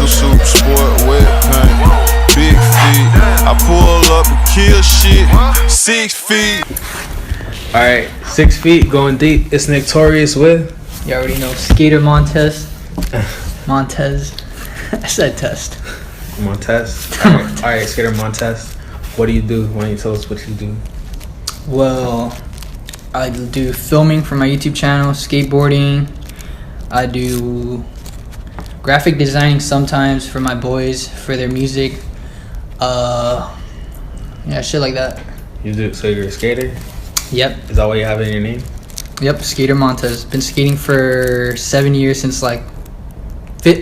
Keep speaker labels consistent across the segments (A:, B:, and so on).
A: super sport, wet paint, big feet. I pull up and kill shit, 6 feet.
B: Alright, 6 feet, going deep. It's Torius with.
C: You already know, Skatermontez. Montez. I said test.
B: Montez. Alright, Skatermontez. What do you do? Why don't you tell us what you do?
C: Well, I do filming for my YouTube channel, skateboarding. I do graphic designing sometimes for my boys, for their music. Yeah, shit like that.
B: You do, so you're a skater?
C: Yep.
B: Is that why you have it in your name?
C: Yep, Skatermontez. Been skating for 7 years since I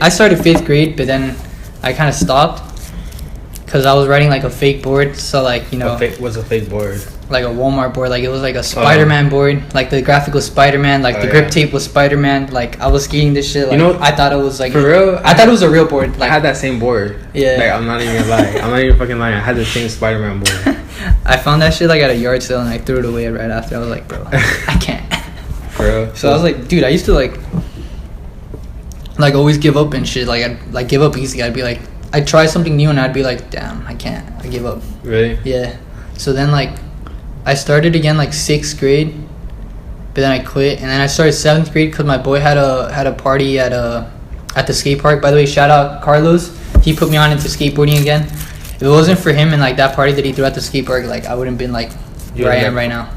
C: started 5th grade, but then I kind of stopped because I was riding like a fake board. So
B: What's a fake board?
C: Like a Walmart board. Like it was like a Spider-Man board. Like the graphic was Spider-Man. Like the grip tape was Spider-Man. Like I was skating this shit. Like, I thought it was like
B: for real.
C: I thought it was a real board. Like
B: I had that same board.
C: Yeah.
B: Like I'm not even lying. I'm not even fucking lying. I had the same Spider-Man board.
C: I found that shit like at a yard sale and I threw it away right after. I was like, bro, I can't.
B: For real.
C: So I was like, dude, I used to like always give up and shit. Like I'd like give up easy. I'd be like, I'd try something new and I'd be like, damn, I can't. I give up.
B: Really?
C: Yeah. So then like I started again like 6th grade, but then I quit, and then I started 7th grade because my boy had a party at the skate park. By the way, shout out Carlos. He put me on into skateboarding again. If it wasn't for him and like that party that he threw at the skate park, like I wouldn't been like where I am right now.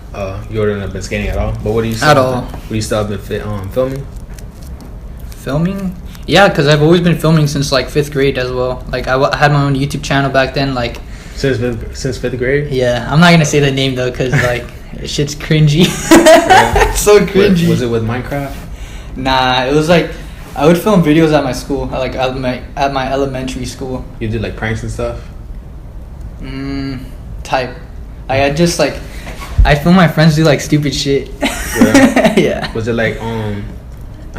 B: You wouldn't have been skating at all. But what do you still
C: at all?
B: Would you still have been filming?
C: Filming? Yeah, because I've always been filming since like 5th grade as well. Like I had my own YouTube channel back then. Like
B: since 5th grade?
C: Yeah, I'm not gonna say the name though, cause like shit's cringy. It's so cringy.
B: Was it with Minecraft?
C: Nah, it was like I would film videos at my school, at my elementary school.
B: You did like pranks and stuff?
C: Type. I just like I film my friends do like stupid shit.
B: Yeah.
C: Yeah.
B: Was it like I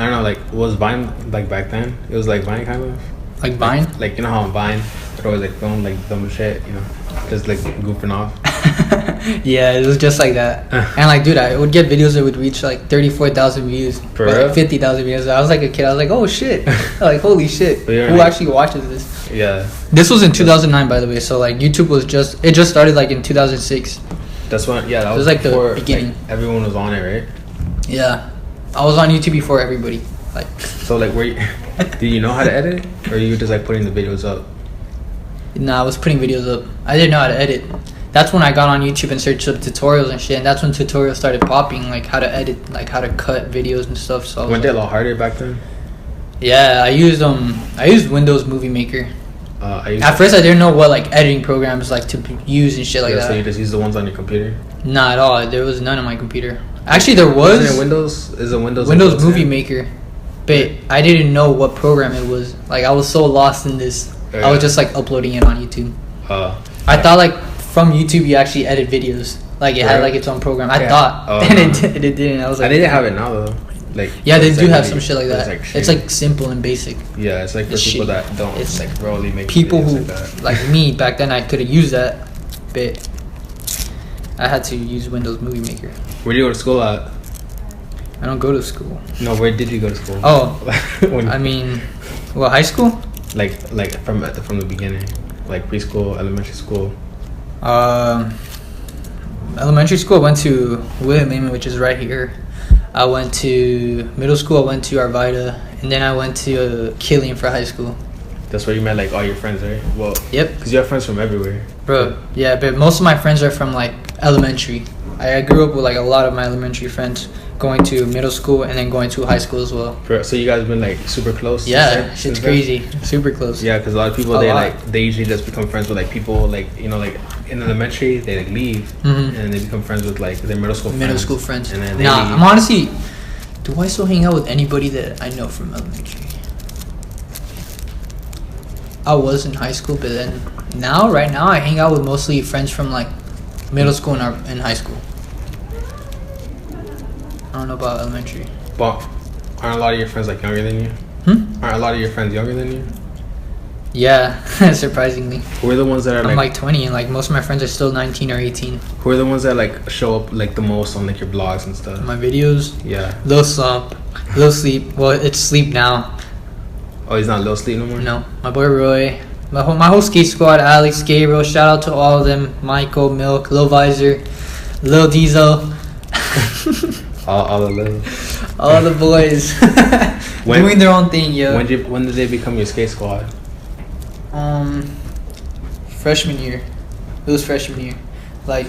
B: don't know, like was Vine like back then? It was like Vine kind of?
C: Like Vine?
B: Like you know how on Vine they'd always like film like dumb shit, you know, just like goofing off.
C: Yeah, it was just like that. And like, dude, I would get videos that would reach like 34,000 views,
B: for
C: like 50,000 views. I was like a kid. I was like, oh shit, like holy shit, who actually watches this?
B: Yeah.
C: This was in 2009, by the way. So like YouTube was just started like in 2006.
B: That's when
C: that was like before, the beginning.
B: Like, everyone was on it, right?
C: Yeah, I was on YouTube before everybody. Like.
B: So like, do you know how to edit, or you just like putting the videos up?
C: Nah, I was putting videos up. I didn't know how to edit. That's when I got on YouTube and searched up tutorials and shit. And that's when tutorials started popping, like how to edit, like how to cut videos and stuff. So
B: went it a lot harder back then?
C: Yeah, I used Windows Movie Maker. At first, I didn't know what like editing programs like to use and shit like that.
B: So you just use the ones on your computer?
C: Not at all. There was none on my computer. Actually, there was.
B: Isn't it Windows? Is it Windows?
C: Windows Movie Maker, but I didn't know what program it was. Like I was so lost in this. I was just like uploading it on YouTube. I thought like from YouTube you actually edit videos. Like it had like its own program. I thought, and it didn't. I was like,
B: I didn't have it now though. Like
C: yeah, they do have some shit like that. It's like simple and basic.
B: Yeah, it's like for people that don't. It's like really make
C: people who like me back then. I could have used that, but I had to use Windows Movie Maker.
B: Where do you go to school at?
C: I don't go to school.
B: No, where did you go to school?
C: Oh, I mean, well, high school.
B: Like from the beginning, like preschool, elementary school.
C: Elementary school I went to William Lehman, which is right here. I went to middle school. I went to Arvida, and then I went to Killian for high school.
B: That's where you met like all your friends, right? Well,
C: yep.
B: Because you have friends from everywhere.
C: Bro, yeah, but most of my friends are from like elementary. I grew up with like a lot of my elementary friends going to middle school and then going to high school as well.
B: Bro, so you guys been like super close?
C: Yeah, it's crazy. Super close.
B: Yeah, because a lot of people they usually just become friends with like people like like in elementary they like leave and then they become friends with like their middle school friends. And then
C: I'm honestly, do I still hang out with anybody that I know from elementary? I was in high school, but then right now I hang out with mostly friends from like middle school and high school. I don't know about elementary.
B: But aren't a lot of your friends like younger than you? Aren't a lot of your friends younger than you?
C: Yeah, surprisingly.
B: Who are the ones that are
C: I'm like 20 and like most of my friends are still 19 or 18.
B: Who are the ones that like show up like the most on like your blogs and stuff?
C: My videos?
B: Yeah.
C: They'll sleep. Well, it's sleep now.
B: Oh, he's not Lil Sleep no more?
C: No, my boy Roy. My whole skate squad, Alex, Gabriel, shout out to all of them. Michael, Milk, Lil Visor, Lil Diesel.
B: all the little.
C: All the boys. Doing their own thing, yo.
B: When did they become your skate squad?
C: Freshman year. It was freshman year. Like,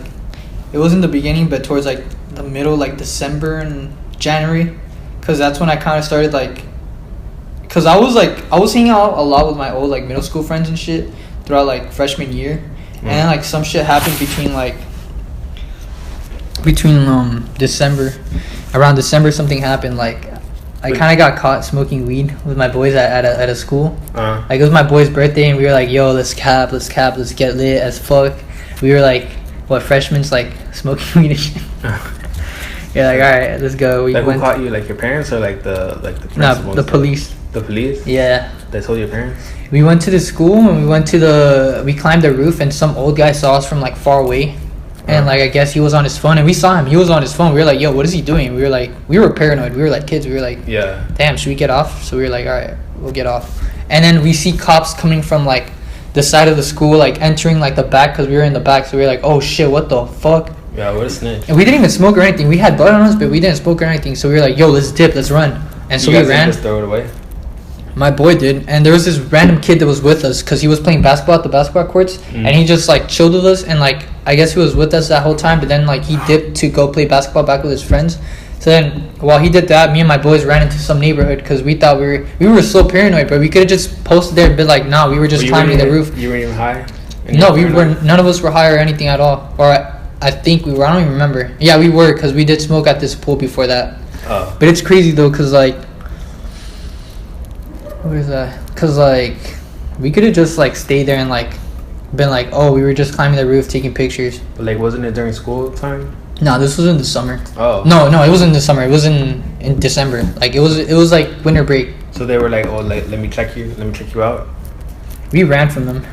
C: it wasn't the beginning, but towards like the middle, like December and January. Because that's when I kind of started like... Because I was hanging out a lot with my old like middle school friends and shit throughout like freshman year. And then like some shit happened between December. Around December something happened. Like I kind of got caught smoking weed with my boys at a school. Like it was my boy's birthday and we were like, yo, let's cap, let's get lit as fuck. We were like, what, freshmen like smoking weed and shit. Yeah, like, all right, let's go. We
B: like, who caught you? Like your parents or like the
C: no, the police.
B: The police?
C: Yeah.
B: They told your parents?
C: We went to the school and we climbed the roof and some old guy saw us from like far away. And like I guess he was on his phone and we saw him. He was on his phone. We were like, yo, what is he doing? We were paranoid. We were like kids. We were like,
B: yeah,
C: damn, should we get off? So we were like, all right, we'll get off. And then we see cops coming from like the side of the school, like entering like the back because we were in the back. So we were like, oh shit, what the fuck?
B: Yeah, what a snitch.
C: And we didn't even smoke or anything. We had blood on us, but we didn't smoke or anything. So we were like, yo, let's dip, let's run. And so we ran.
B: Just throw it away?
C: My boy did, and there was this random kid that was with us because he was playing basketball at the basketball courts, and he just like chilled with us, and like I guess he was with us that whole time, but then like he dipped to go play basketball back with his friends. So then while he did that, me and my boys ran into some neighborhood because we thought we were so paranoid, but we could have just posted there and been like, nah, we were just climbing the roof.
B: You weren't even high?
C: No, we weren't. None of us were high or anything at all, or I think we were. I don't even remember. Yeah, we were because we did smoke at this pool before that.
B: Oh.
C: But it's crazy though, cause like. Where's that? Because like we could have just like stayed there and like been like, oh, we were just climbing the roof taking pictures.
B: But like, wasn't it during school time?
C: No, this was in the summer.
B: Oh.
C: No, it wasn't in the summer. It was in December. Like it was like winter break.
B: So they were like, oh, like, let me check you out.
C: We ran from them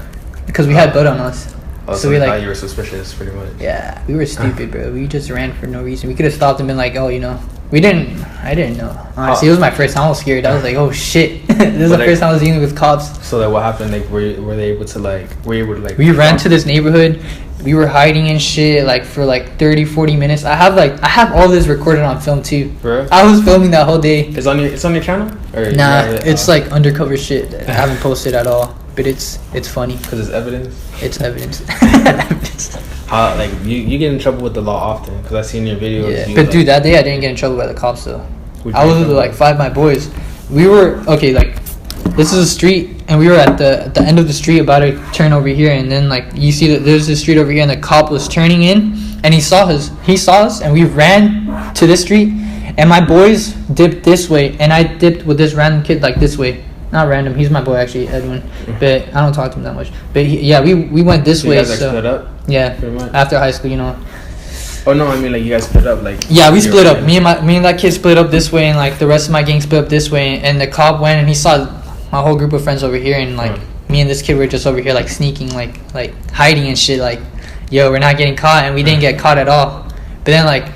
C: because we had blood on us.
B: Oh, so
C: we
B: thought
C: like
B: you were suspicious, pretty much.
C: Yeah, we were stupid, bro. We just ran for no reason. We could have stopped and been like, oh, you know. I didn't know. Honestly, it was my first time. I was scared. I was like, oh shit. This is the first time I was dealing with cops.
B: So like, what happened? Like, were they able to like?
C: We ran to this neighborhood. We were hiding and shit like for like 30-40 minutes. I have all this recorded on film too.
B: Bro?
C: I was filming that whole day.
B: It's on your channel? Or
C: nah, it's like undercover shit that I haven't posted at all. But it's funny.
B: Because it's evidence?
C: It's evidence.
B: How, like, you get in trouble with the law often? Because I seen your videos.
C: Yeah, but dude, that day I didn't get in trouble by the cops though. I was with like 5 of my boys. We were, okay, like, this is a street, and we were at the end of the street about to turn over here, and then like, you see that there's this street over here, and the cop was turning in, and he saw us, and we ran to this street, and my boys dipped this way, and I dipped with this random kid like this way. Not random, he's my boy actually, Edwin, but I don't talk to him that much. But we went this way.
B: You guys like split up?
C: Yeah, after high school, you know.
B: Oh no, I mean like you guys split up, like.
C: Yeah, we split up. Me and that kid split up this way, and like the rest of my gang split up this way. And the cop went and he saw my whole group of friends over here, and like me and this kid were just over here like sneaking, like hiding and shit. Like, yo, we're not getting caught, and we didn't get caught at all. But then like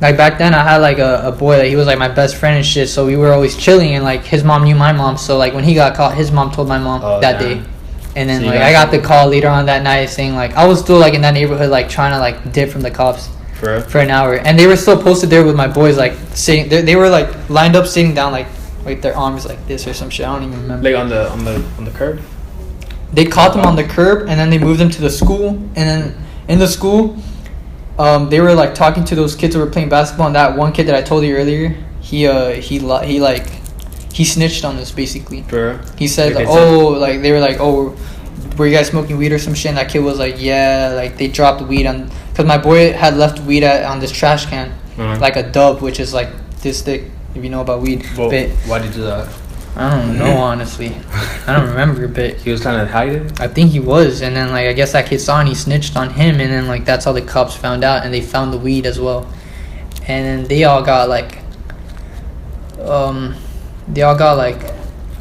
C: back then I had like a boy that he was like my best friend and shit. So we were always chilling, and like his mom knew my mom. So like when he got caught, his mom told my mom that day. And then, so like, I got the call later on that night saying, like, I was still, like, in that neighborhood, like, trying to, like, dip from the cops for an hour. And they were still posted there with my boys, like, sitting. They were, like, lined up, sitting down, like their arms like this or some shit. I don't even remember.
B: Like, on the curb?
C: They caught them on the curb, and then they moved them to the school. And then in the school, they were, like, talking to those kids who were playing basketball. And that one kid that I told you earlier, he snitched on us basically. He said, they were like, oh, were you guys smoking weed or some shit? And that kid was like, yeah, like they dropped weed on, because my boy had left weed on this trash can, like a dub, which is like this thick, if you know about weed.
B: Well, but why did you do that?
C: I don't know, honestly. I don't remember, but
B: he was trying to hide it?
C: I think he was, and then like I guess that kid saw and he snitched on him, and then like that's how the cops found out, and they found the weed as well. And then they all got like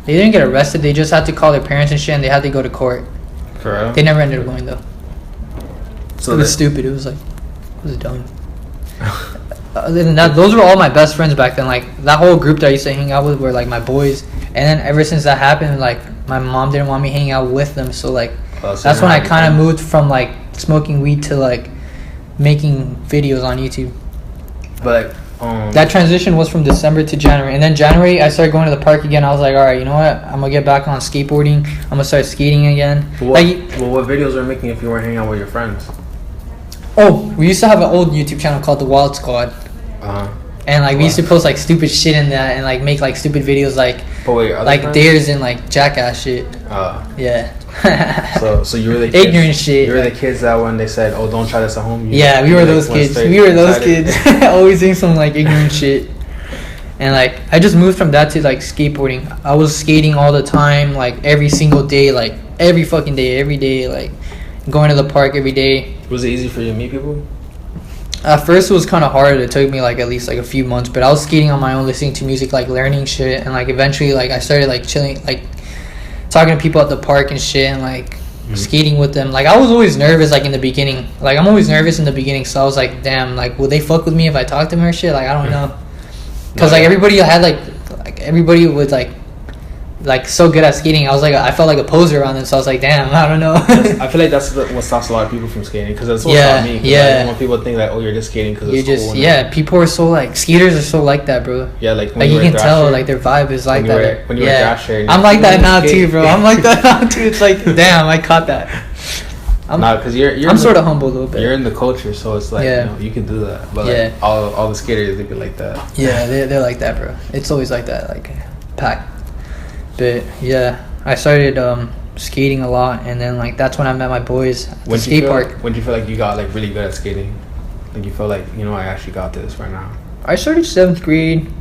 C: they didn't get arrested. They just had to call their parents and shit, and they had to go to court.
B: For real?
C: They never ended up going though.
B: So
C: it was stupid. It was dumb. Other than that, those were all my best friends back then. Like that whole group that I used to hang out with were like my boys, And then ever since that happened, like my mom didn't want me hanging out with them, so like that's when I kind of moved from like smoking weed to like making videos on YouTube.
B: But
C: that transition was from December to January, and then January I started going to the park again. I was like, all right, you know what? I'm gonna get back on skateboarding. I'm gonna start skating again.
B: What videos were you making if you weren't hanging out with your friends?
C: Oh, we used to have an old YouTube channel called The Wild Squad. And like we used to post like stupid shit in that and like make like stupid videos like dares and like jackass shit. Yeah.
B: so you were the kids,
C: ignorant shit.
B: You were the kids that when they said, "Oh, don't try this at home."
C: We were those kids. We were those kids. Always doing some like ignorant shit. And like I just moved from that to like skateboarding. I was skating all the time, like every single day, like every fucking day, every day, like going to the park every day.
B: Was it easy for you to meet people?
C: At first it was kind of hard. It took me like at least like a few months, but I was skating on my own, listening to music, like learning shit, and like eventually like I started like chilling, like talking to people at the park and shit, and like skating with them. Like I was always nervous like in the beginning. Like I'm always nervous in the beginning, so I was like, damn, like will they fuck with me if I talk to them or shit? Like I don't know, because like everybody had like everybody was like so good at skating. I was like, I felt like a poser around them, so I was like, damn, I don't know.
B: I feel like that's what stops a lot of people from skating, because that's what stopped me. I don't want people to think like, oh, you're just skating because it's cool.
C: People are so like, skaters are so like that, bro.
B: Yeah, like
C: you can tell like their vibe is like that.
B: When you were Thrasher,
C: I'm like that now too, bro. I'm like that now too. It's like, damn, I caught that.
B: Because I'm
C: sort of humble a little bit.
B: You're in the culture, so it's like you can do that. But like all the skaters, they be like that.
C: Yeah, they're like that, bro. It's always like that, like packed. But yeah, I started skating a lot, and then like that's when I met my boys at the skate park.
B: When did you feel like you got like really good at skating? Like you felt like, you know, I actually got this right now.
C: I started 7th grade,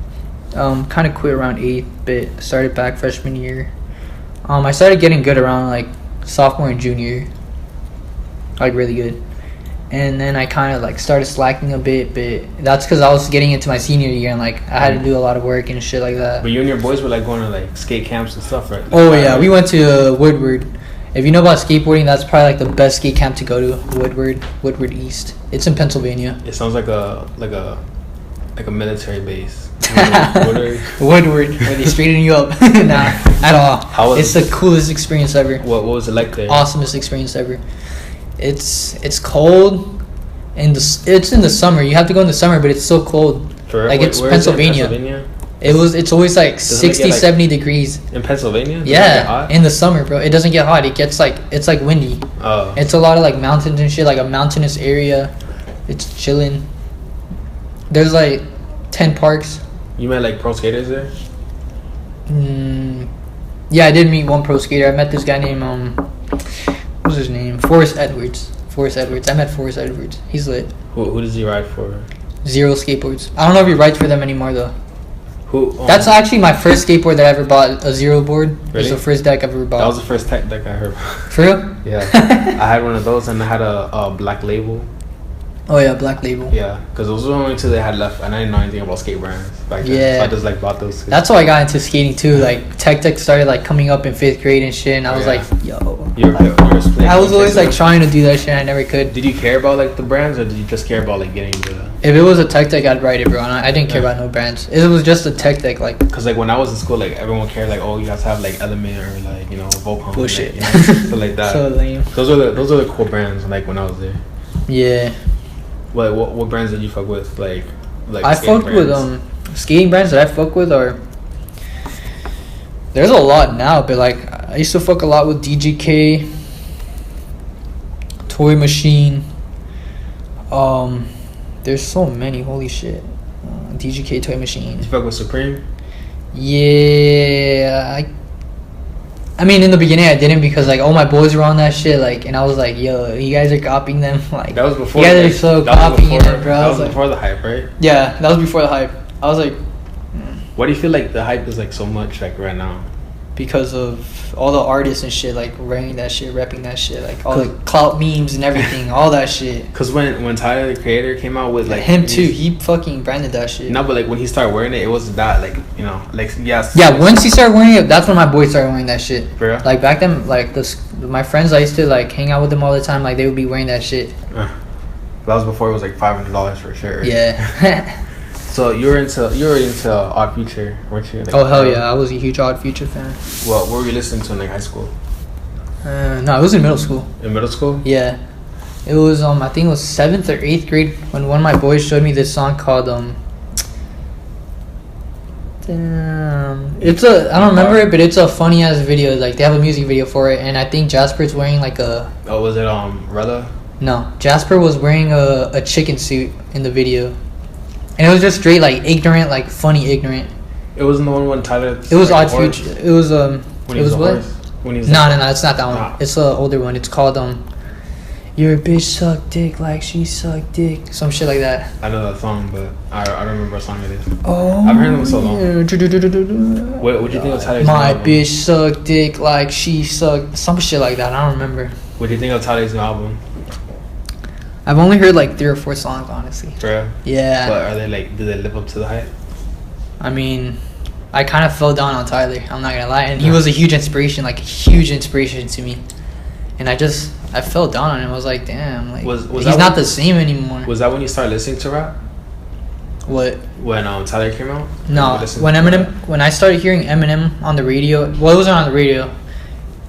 C: kind of quit around 8th, but started back freshman year. I started getting good around like sophomore and junior, like really good. And then I kind of like started slacking a bit, but that's because I was getting into my senior year and like I had to do a lot of work and shit like that.
B: But you and your boys were like going to like skate camps and stuff, right?
C: We went to Woodward. If you know about skateboarding, that's probably like the best skate camp to go to. Woodward East. It's in Pennsylvania.
B: It sounds like a military base.
C: Woodward, where they straighten you up. Nah, at all. It's the coolest experience ever.
B: What was it like there?
C: Awesomest experience ever. It's cold, and it's in the summer. You have to go in the summer, but it's so cold. Like it's Pennsylvania. It's always like 60, 70 degrees.
B: In Pennsylvania?
C: Yeah, in the summer, bro. It doesn't get hot. It's like windy.
B: Oh.
C: It's a lot of like mountains and shit, like a mountainous area. It's chilling. There's like 10 parks.
B: You met like pro skaters there?
C: Yeah, I did meet one pro skater. I met this guy named what's his name? Forrest Edwards. I met Forrest Edwards. He's lit.
B: Who does he ride for?
C: Zero Skateboards. I don't know if he rides for them anymore though.
B: Who?
C: That's actually my first skateboard that I ever bought. A Zero board.
B: Really?
C: It's the first deck I've ever bought.
B: That was the first tech deck I heard.
C: For real?
B: Yeah. I had one of those, and I had a Black Label.
C: Oh yeah, Black Label.
B: Yeah, because those were the only two they had left, and I didn't know anything about skate brands back then. Yeah. So I just like bought those.
C: That's how I got into skating too. Like Tech started like coming up in 5th grade and shit, and I was like, yo. I was always like trying to do that shit. I never could.
B: Did you care about like the brands, or did you just care about like getting into that?
C: If it was a Tech I'd ride it, bro. And I didn't care about no brands. It was just a Tech like.
B: Because like when I was in school, like everyone cared like, oh, you guys have like Element or like, you know, Volcom.
C: Bullshit.
B: Like, you know, stuff like that.
C: So lame.
B: Those are the cool brands. Like when I was there.
C: Yeah.
B: What brands did you fuck with? Like
C: I fucked with skating brands that I fuck with are. There's a lot now, but like I used to fuck a lot with DGK, Toy Machine. There's so many. Holy shit. DGK, Toy Machine.
B: You fuck with Supreme?
C: Yeah, I mean, in the beginning, I didn't because like all my boys were on that shit, like, and I was like, "Yo, you guys are copying them." Like,
B: that was before.
C: You guys are so copying them, bro.
B: That was before the hype, right?
C: Yeah, that was before the hype. I was like,
B: why do you feel like the hype is like so much like right now?
C: Because of all the artists and shit, like wearing that shit, repping that shit, like all the clout memes and everything, all that shit.
B: Because when Tyler the Creator came out with like
C: him too, he fucking branded that shit.
B: No, but like when he started wearing it, it wasn't that like, you know, like yes.
C: Yeah, once he started wearing it, that's when my boys started wearing that shit.
B: For real?
C: Like back then, like my friends, I used to like hang out with them all the time. Like they would be wearing that shit.
B: That was before it was like $500 for a shirt.
C: Yeah.
B: So you were into Odd Future, weren't you? Like,
C: oh hell yeah, I was a huge Odd Future fan.
B: What were you listening to in like high school?
C: No, it was in middle school.
B: In middle school?
C: Yeah, it was I think it was 7th or 8th grade when one of my boys showed me this song called it's a I don't remember it, but it's a funny ass video. Like they have a music video for it, and I think Jasper's wearing like a.
B: Oh, was it Rella?
C: No, Jasper was wearing a chicken suit in the video, and it was just straight like ignorant, like funny ignorant.
B: It wasn't the one when Tyler.
C: It was Odd Future. It was When
B: it was what? When he was
C: no, it's not that one. It's an older one. It's called Your bitch suck dick like she sucked dick. Some shit like that.
B: I know that song, but I don't remember what song it is.
C: Oh,
B: I've heard them so long. What do you think of Tyler's new
C: My
B: album?
C: bitch suck dick like she sucked. Some shit like that. I don't remember.
B: What do you think of Tyler's new album?
C: I've only heard like 3 or 4 songs, honestly.
B: For real?
C: Yeah.
B: But are they do they live up to the hype?
C: I mean, I kind of fell down on Tyler. I'm not gonna lie, and he was a huge inspiration, to me. And I fell down on him. I was like, damn, like he's not the same anymore.
B: Was that when you started listening to rap?
C: What?
B: When Tyler came out?
C: No, when I started hearing Eminem on the radio. Well, it wasn't on the radio.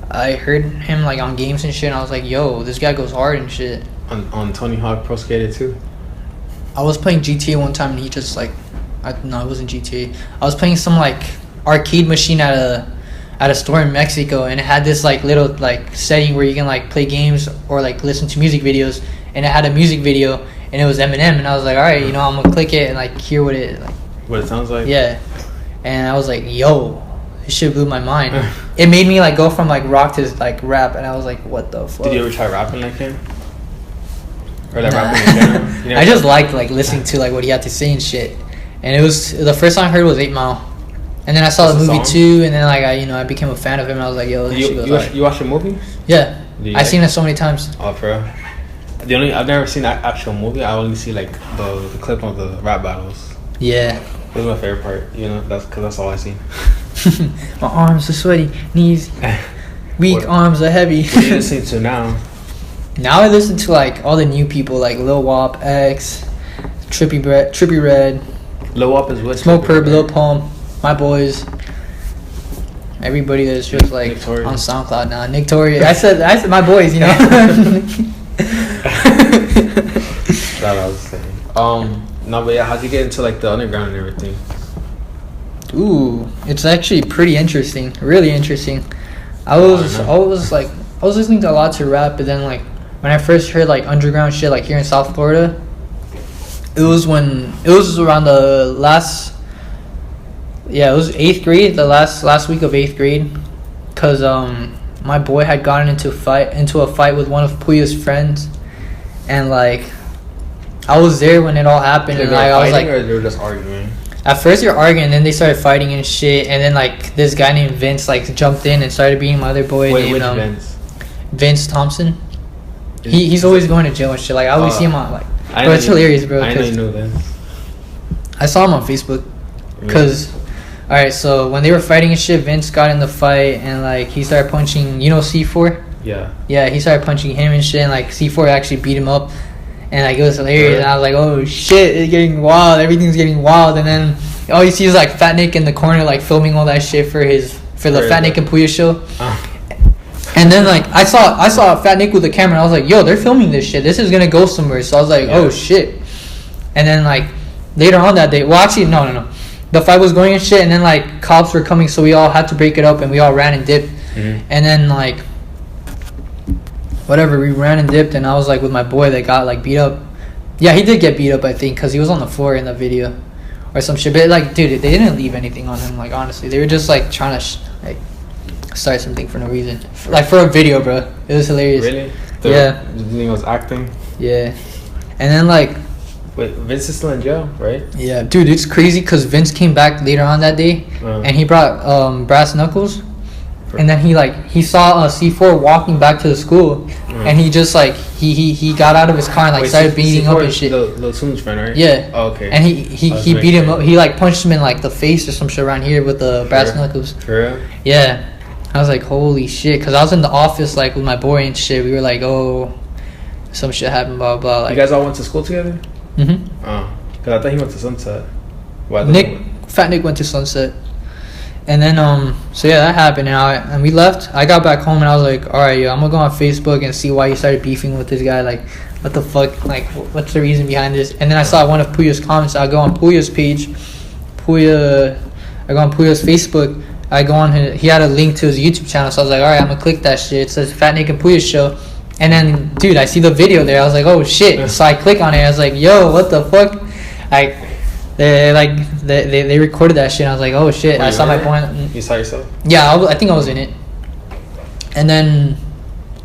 C: I heard him like on games and shit, and I was like, yo, this guy goes hard and shit.
B: On Tony Hawk Pro Skater 2?
C: I was playing GTA one time, and he just like, no, it wasn't GTA. I was playing some like arcade machine at a store in Mexico, and it had this like little like setting where you can like play games or like listen to music videos, and it had a music video, and it was Eminem, and I was like, all right, I'm gonna click it and like hear what it
B: sounds like.
C: Yeah, and I was like, yo, this shit blew my mind. It made me like go from like rock to like rap, and I was like, what the fuck?
B: Did you ever try rapping like him? Or like
C: nah.
B: rapping in general?
C: I just liked like listening to like what he had to say and shit, and it was the first song I heard was 8 Mile. And then I saw the movie too, and then like I became a fan of him. And I was like, yo, this shit goes hard.
B: You watched the movie?
C: Yeah, I've seen it so many times.
B: Oh, for real? I've never seen that actual movie. I only see like the clip of the rap battles.
C: Yeah,
B: it was my favorite part. That's because that's all I seen.
C: My arms are sweaty, knees weak, arms are heavy.
B: What are you listening to now?
C: Now I listen to like all the new people like Lil Wop, X, Trippy Red.
B: Lil Wop is what?
C: Smoke Perp, Lil Pump. My boys, everybody that's just like on SoundCloud now. Nick Torius. I said my boys, you know.
B: That's what I was saying. No, but yeah, how'd you get into like the underground and everything?
C: Ooh, it's actually pretty interesting. Really interesting. I was listening to a lot to rap, but then like when I first heard like underground shit like here in South Florida, it was around the last. Yeah, it was 8th grade, the last week of 8th grade, cause my boy had gotten into a fight with one of Puya's friends, and like I was there when it all happened, and like I was like,
B: or they were just arguing.
C: At first they were arguing, and then they started fighting and shit, and then like this guy named Vince like jumped in and started beating my other boy named Vince Thompson. He's always going to jail and shit. Like I always see him on like, bro, it's hilarious, bro.
B: I know you know Vince.
C: I saw him on Facebook, cause. Alright, so when they were fighting and shit, Vince got in the fight and like he started punching, C4?
B: Yeah.
C: Yeah, he started punching him and shit, and like C4 actually beat him up, and like it was hilarious. And I was like, oh shit, it's getting wild, everything's getting wild. And then all you see is like Fat Nick in the corner like filming all that shit for the Fat Nick and Puya show. And then like I saw Fat Nick with the camera, and I was like, yo, they're filming this shit, this is gonna go somewhere. So I was like, oh shit. And then like later on that day, well actually no. The fight was going and shit, and then like cops were coming, so we all had to break it up, and we all ran and dipped. And then like whatever, we ran and dipped, and I was like with my boy that got like beat up. Yeah, he did get beat up, I think, because he was on the floor in the video or some shit. But like, dude, they didn't leave anything on him. Like honestly, they were just like trying to like start something for no reason, like for a video, bro. It was hilarious.
B: Really?
C: Yeah.
B: You think it was acting?
C: Yeah. And then like.
B: Wait, Vince is still in jail, right?
C: Yeah, dude, it's crazy because Vince came back later on that day, and he brought brass knuckles, and then he saw C4 walking back to the school, and he just like he got out of his car and like started beating up and shit.
B: The Soon's friend, right?
C: Yeah.
B: Oh, okay.
C: And he beat him up. He like punched him in like the face or some shit around here with the brass knuckles.
B: For real?
C: Yeah. I was like, holy shit, because I was in the office like with my boy and shit. We were like, oh, some shit happened, blah blah. Like,
B: you guys all went to school together?
C: Mhm.
B: Oh, because I thought he went to Sunset.
C: Fat Nick went to Sunset. And then, so yeah, that happened, and we left. I got back home, and I was like, all right, yo, I'm gonna go on Facebook and see why you started beefing with this guy. Like, what the fuck? Like, what's the reason behind this? And then I saw one of Puya's comments. I go on Puya's page. I go on Puya's Facebook. I go on he had a link to his YouTube channel, so I was like, all right, I'm gonna click that shit. It says Fat Nick and Puya Show. And then, dude, I see the video there. I was like, oh shit. So I click on it. I was like, yo, what the fuck? They recorded that shit. And I was like, oh shit. I saw my point.
B: You saw yourself?
C: Yeah, I think I was in it. And then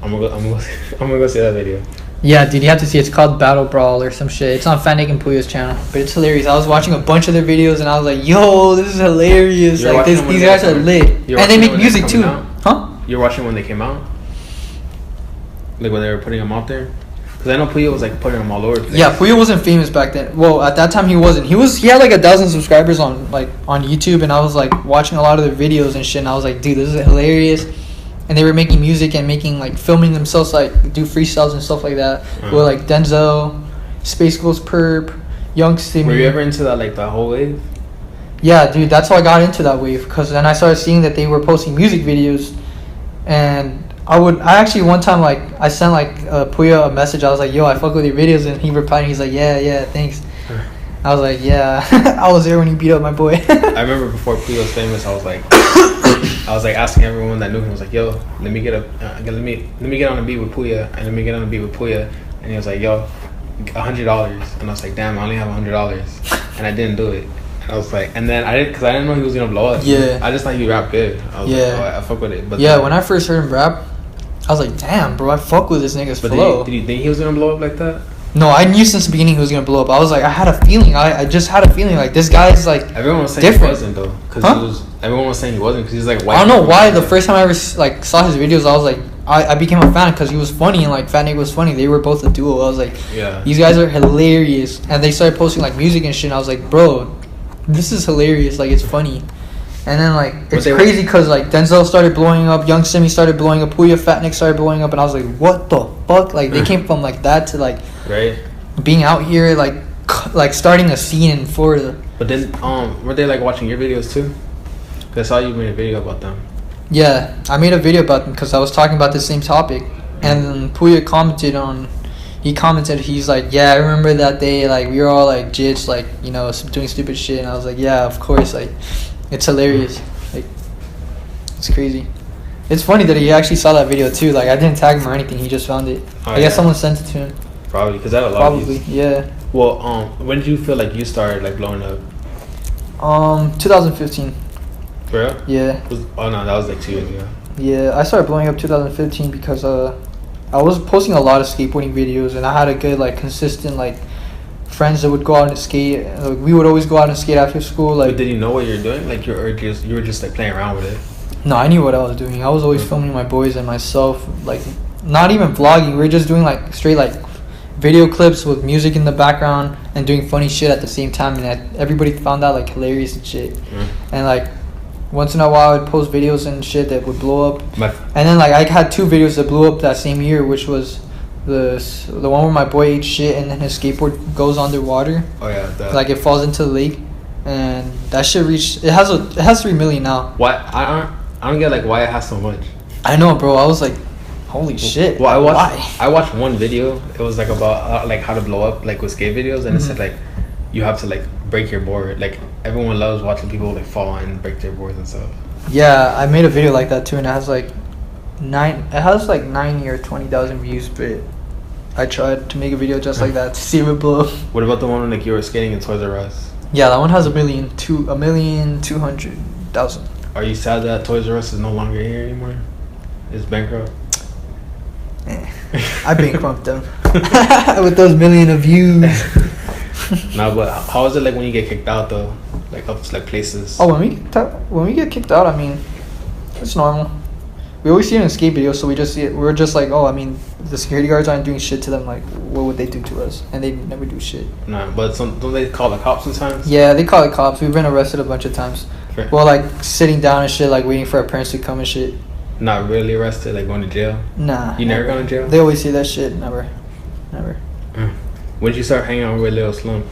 B: I'm gonna go see that video.
C: Yeah, dude, you have to see. It's called Battle Brawl or some shit. It's on Fat Nick and Puya's channel, but it's hilarious. I was watching a bunch of their videos and I was like, yo, this is hilarious.
B: You're
C: like these guys are lit, and they make music too, huh?
B: You're watching when they came out, like when they were putting them out there. Because I know Puya was like putting them all over the place.
C: Yeah, Puya wasn't famous back then. Well, at that time he wasn't. He had like 1,000 subscribers on YouTube, and I was like watching a lot of their videos and shit. And I was like, dude, this is hilarious. And they were making music and making like filming themselves, like do freestyles and stuff like that. With like Denzel, Space Ghost Perp, Young Stimmy.
B: Were you ever into that, like the whole wave?
C: Yeah, dude, that's how I got into that wave. Because then I started seeing that they were posting music videos, and I actually one time like I sent like Puya a message. I was like, yo, I fuck with your videos, and he replied and he's like, yeah, thanks. I was like, yeah, I was there when you beat up my boy.
B: I remember before Puya was famous, I was like asking everyone that knew him. I was like, yo, let me get on a beat with Puya, and let me get on a beat with Puya. And he was like, yo, $100. And I was like, damn, I only have $100, and I didn't do it. And I was like, and then I didn't know he was gonna blow up.
C: Yeah,
B: I just thought he rapped good. I was like, oh, I fuck with it. But
C: yeah, when I first heard him rap, I was like, damn, bro, I fuck with this nigga's flow.
B: Did you think he was gonna blow up like that?
C: No, I knew since the beginning he was gonna blow up. I was like, I had a feeling. I just had a feeling like this guy's like
B: everyone was saying
C: different.
B: He wasn't though, because everyone was saying he wasn't because he's like white.
C: I don't know why. The first time I ever like saw his videos, I was like, I became a fan because he was funny and like Fat Nick was funny. They were both a duo. I was like, yeah, these guys are hilarious. And they started posting like music and shit. And I was like, bro, this is hilarious. Like it's funny. And then like it's crazy because like Denzel started blowing up, Young Simi started blowing up, Puya, Fat Nick started blowing up, and I was like, what the fuck? Like they came from like that to like being out here like starting a scene in Florida.
B: But then were they like watching your videos too? Cause I saw you made a video about them.
C: Yeah, I made a video about them because I was talking about the same topic, and then Puya commented, he's like, yeah, I remember that day, like we were all like jits, like, you know, doing stupid shit, and I was like, yeah, of course, like it's hilarious, like it's crazy. It's funny that he actually saw that video too. Like I didn't tag him or anything, he just found it. I guess someone sent it to him.
B: Probably because that a lot of views.
C: Yeah.
B: Well, when did you feel like you started like blowing up?
C: 2015.
B: For real?
C: Yeah.
B: Oh no, that was like 2 years ago.
C: Yeah, I started blowing up 2015 because I was posting a lot of skateboarding videos, and I had a good like consistent like friends that would go out and skate. Like, we would always go out and skate after school. Like,
B: but did you know what you were doing? Like you were just like playing around with it?
C: No, I knew what I was doing. I was always filming my boys and myself. Like, not even vlogging. We were just doing like straight like video clips with music in the background and doing funny shit at the same time, and everybody found that like hilarious and shit. And like once in a while I'd post videos and shit that would blow up. And then like I had 2 videos that blew up that same year, which was the one where my boy ate shit and then his skateboard goes underwater.
B: Oh yeah, that.
C: Like it falls into the lake, and that shit reached. It has 3 million now.
B: Why I don't get like why it has so much.
C: I know, bro. I was like, holy shit.
B: Well, I watched one video. It was like about like how to blow up like with skate videos, and it said like you have to like break your board. Like everyone loves watching people like fall and break their boards and stuff.
C: Yeah, I made a video like that too, and it has like 90 or 20,000 views, but I tried to make a video just like that to see if it blow up.
B: What about the one when like you were skating in Toys R Us?
C: Yeah, that one has 1,200,000.
B: Are you sad that Toys R Us is no longer here anymore? It's bankrupt.
C: I bankrupt them with those million of views.
B: No, but how is it like when you get kicked out though? Like up like places.
C: Oh, when we get kicked out, I mean, it's normal. We always see it in skate videos, so we just see it. We're just like, oh, I mean, the security guards aren't doing shit to them. Like, what would they do to us? And they never do shit.
B: Nah, but don't they call the cops sometimes?
C: Yeah, they call the cops. We've been arrested a bunch of times. Fair. Well, like sitting down and shit, like waiting for our parents to come and shit.
B: Not really arrested, like going to jail?
C: Nah.
B: You never gone to jail?
C: They always say that shit. Never.
B: When did you start hanging out with Lil Slump?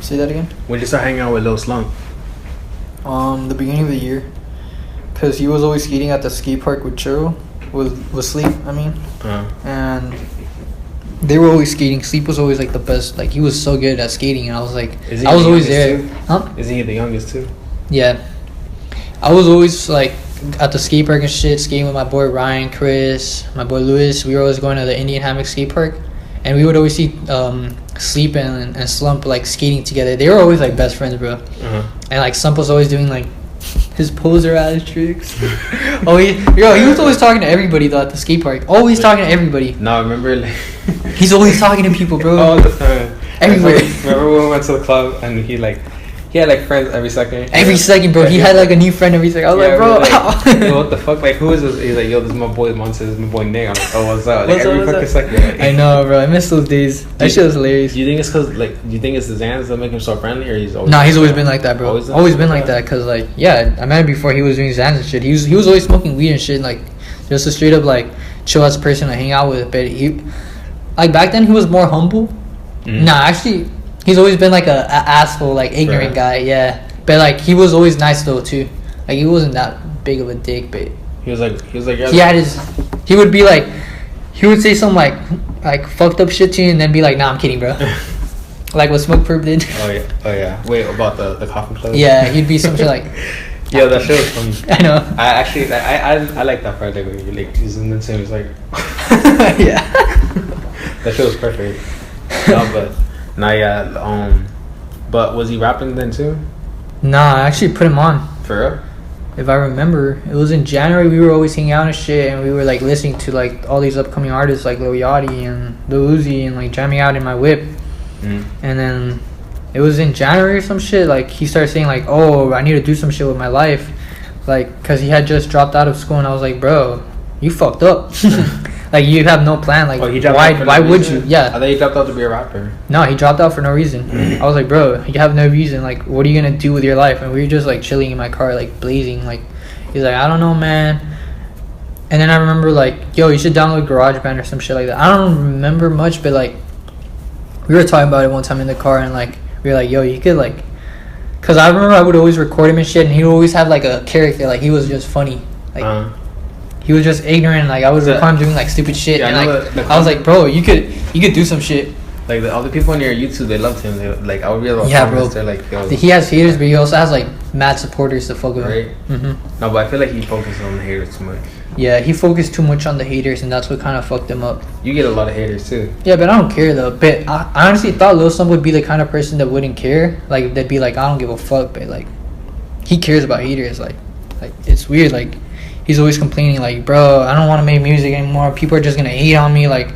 C: Say that again.
B: When did you start hanging out with Lil Slump?
C: The beginning of the year, cause he was always skating at the skate park with Churro, with Sleep. I mean, and they were always skating. Sleep was always like the best. Like he was so good at skating, and I was like, I was always there.
B: Too?
C: Huh?
B: Isn't he the youngest too?
C: Yeah, I was always like at the skate park and shit, skating with my boy Ryan, Chris, my boy Lewis. We were always going to the Indian Hammock skate park, and we would always see Sleep and Slump like skating together. They were always like best friends, bro. And like Slump was always doing like his poser ass tricks. He was always talking to everybody though at the skate park. Always talking to everybody.
B: No, I remember like
C: he's always talking to people, bro.
B: all the time.
C: Everywhere.
B: Remember when we went to the club and he had like friends every second.
C: Every second, bro. He had like a new friend every second. I was like, bro.
B: Like, yo, what the fuck? Like, who is this? He's like, yo, this is my boy Montes. This is my boy Nick. I'm like, oh, what's up? Like, every fucking second. Like,
C: I know, bro. I miss those days. That shit was hilarious.
B: Do you think it's cause like, do you think it's the Xans that make him so friendly, or he's always?
C: Nah, he's always been like that, bro. Always been like that. Cause like, yeah, I met him before he was doing Xans and shit. He was always smoking weed and shit. Like, just a straight up like chill ass person to hang out with. But he, like back then, he was more humble. Nah, actually, he's always been like a asshole, like ignorant guy. Yeah. But like he was always nice though too, like he wasn't that big of a dick. But
B: he was like
C: he would be like, he would say some like fucked up shit to you and then be like, nah, I'm kidding, bro. Like what Smoke Perp did.
B: Oh yeah. Wait, about the coffin club.
C: Yeah, he'd be some shit like.
B: Yeah, that shit was funny.
C: I know.
B: I actually I like that part. Like when you like using the same. It's like.
C: Yeah.
B: That shit was perfect. But was he rapping then too?
C: Nah, I actually put him on.
B: For real?
C: If I remember, it was in January. We were always hanging out and shit, and we were like listening to like all these upcoming artists like Lil Yachty and Lil Uzi, and like jamming out in my whip. And then it was in January or some shit. Like he started saying like, "Oh, I need to do some shit with my life," like because he had just dropped out of school, and I was like, "Bro, you fucked up." Like you have no plan. Like why would you? Yeah.
B: I thought he dropped out to be a rapper.
C: No, he dropped out for no reason. I was like, bro, you have no reason. Like, what are you gonna do with your life? And we were just like chilling in my car, like blazing. Like, he's like, I don't know, man. And then I remember like, yo, you should download GarageBand or some shit like that. I don't remember much, but like, we were talking about it one time in the car, and like, we were like, yo, you could like, cause I remember I would always record him and shit, and he would always have like a character, like he was just funny, like. He was just ignorant. Like I was record him doing like stupid shit, and like I was like, bro, you could do some shit.
B: Like all the people on your YouTube, they loved him. They, like I would read about
C: bro.
B: They're like, yo,
C: he has haters, but he also has like mad supporters to fuck with
B: him.
C: Right?
B: No, but I feel like he focuses on the haters too much.
C: Yeah, he focused too much on the haters, and that's what kind of fucked him up.
B: You get a lot of haters too.
C: Yeah, but I don't care though. But I honestly thought Lil Slump would be the kind of person that wouldn't care. Like they'd be like, I don't give a fuck, but like he cares about haters. Like it's weird. Like. He's always complaining like, bro, I don't want to make music anymore. People are just gonna hate on me. Like,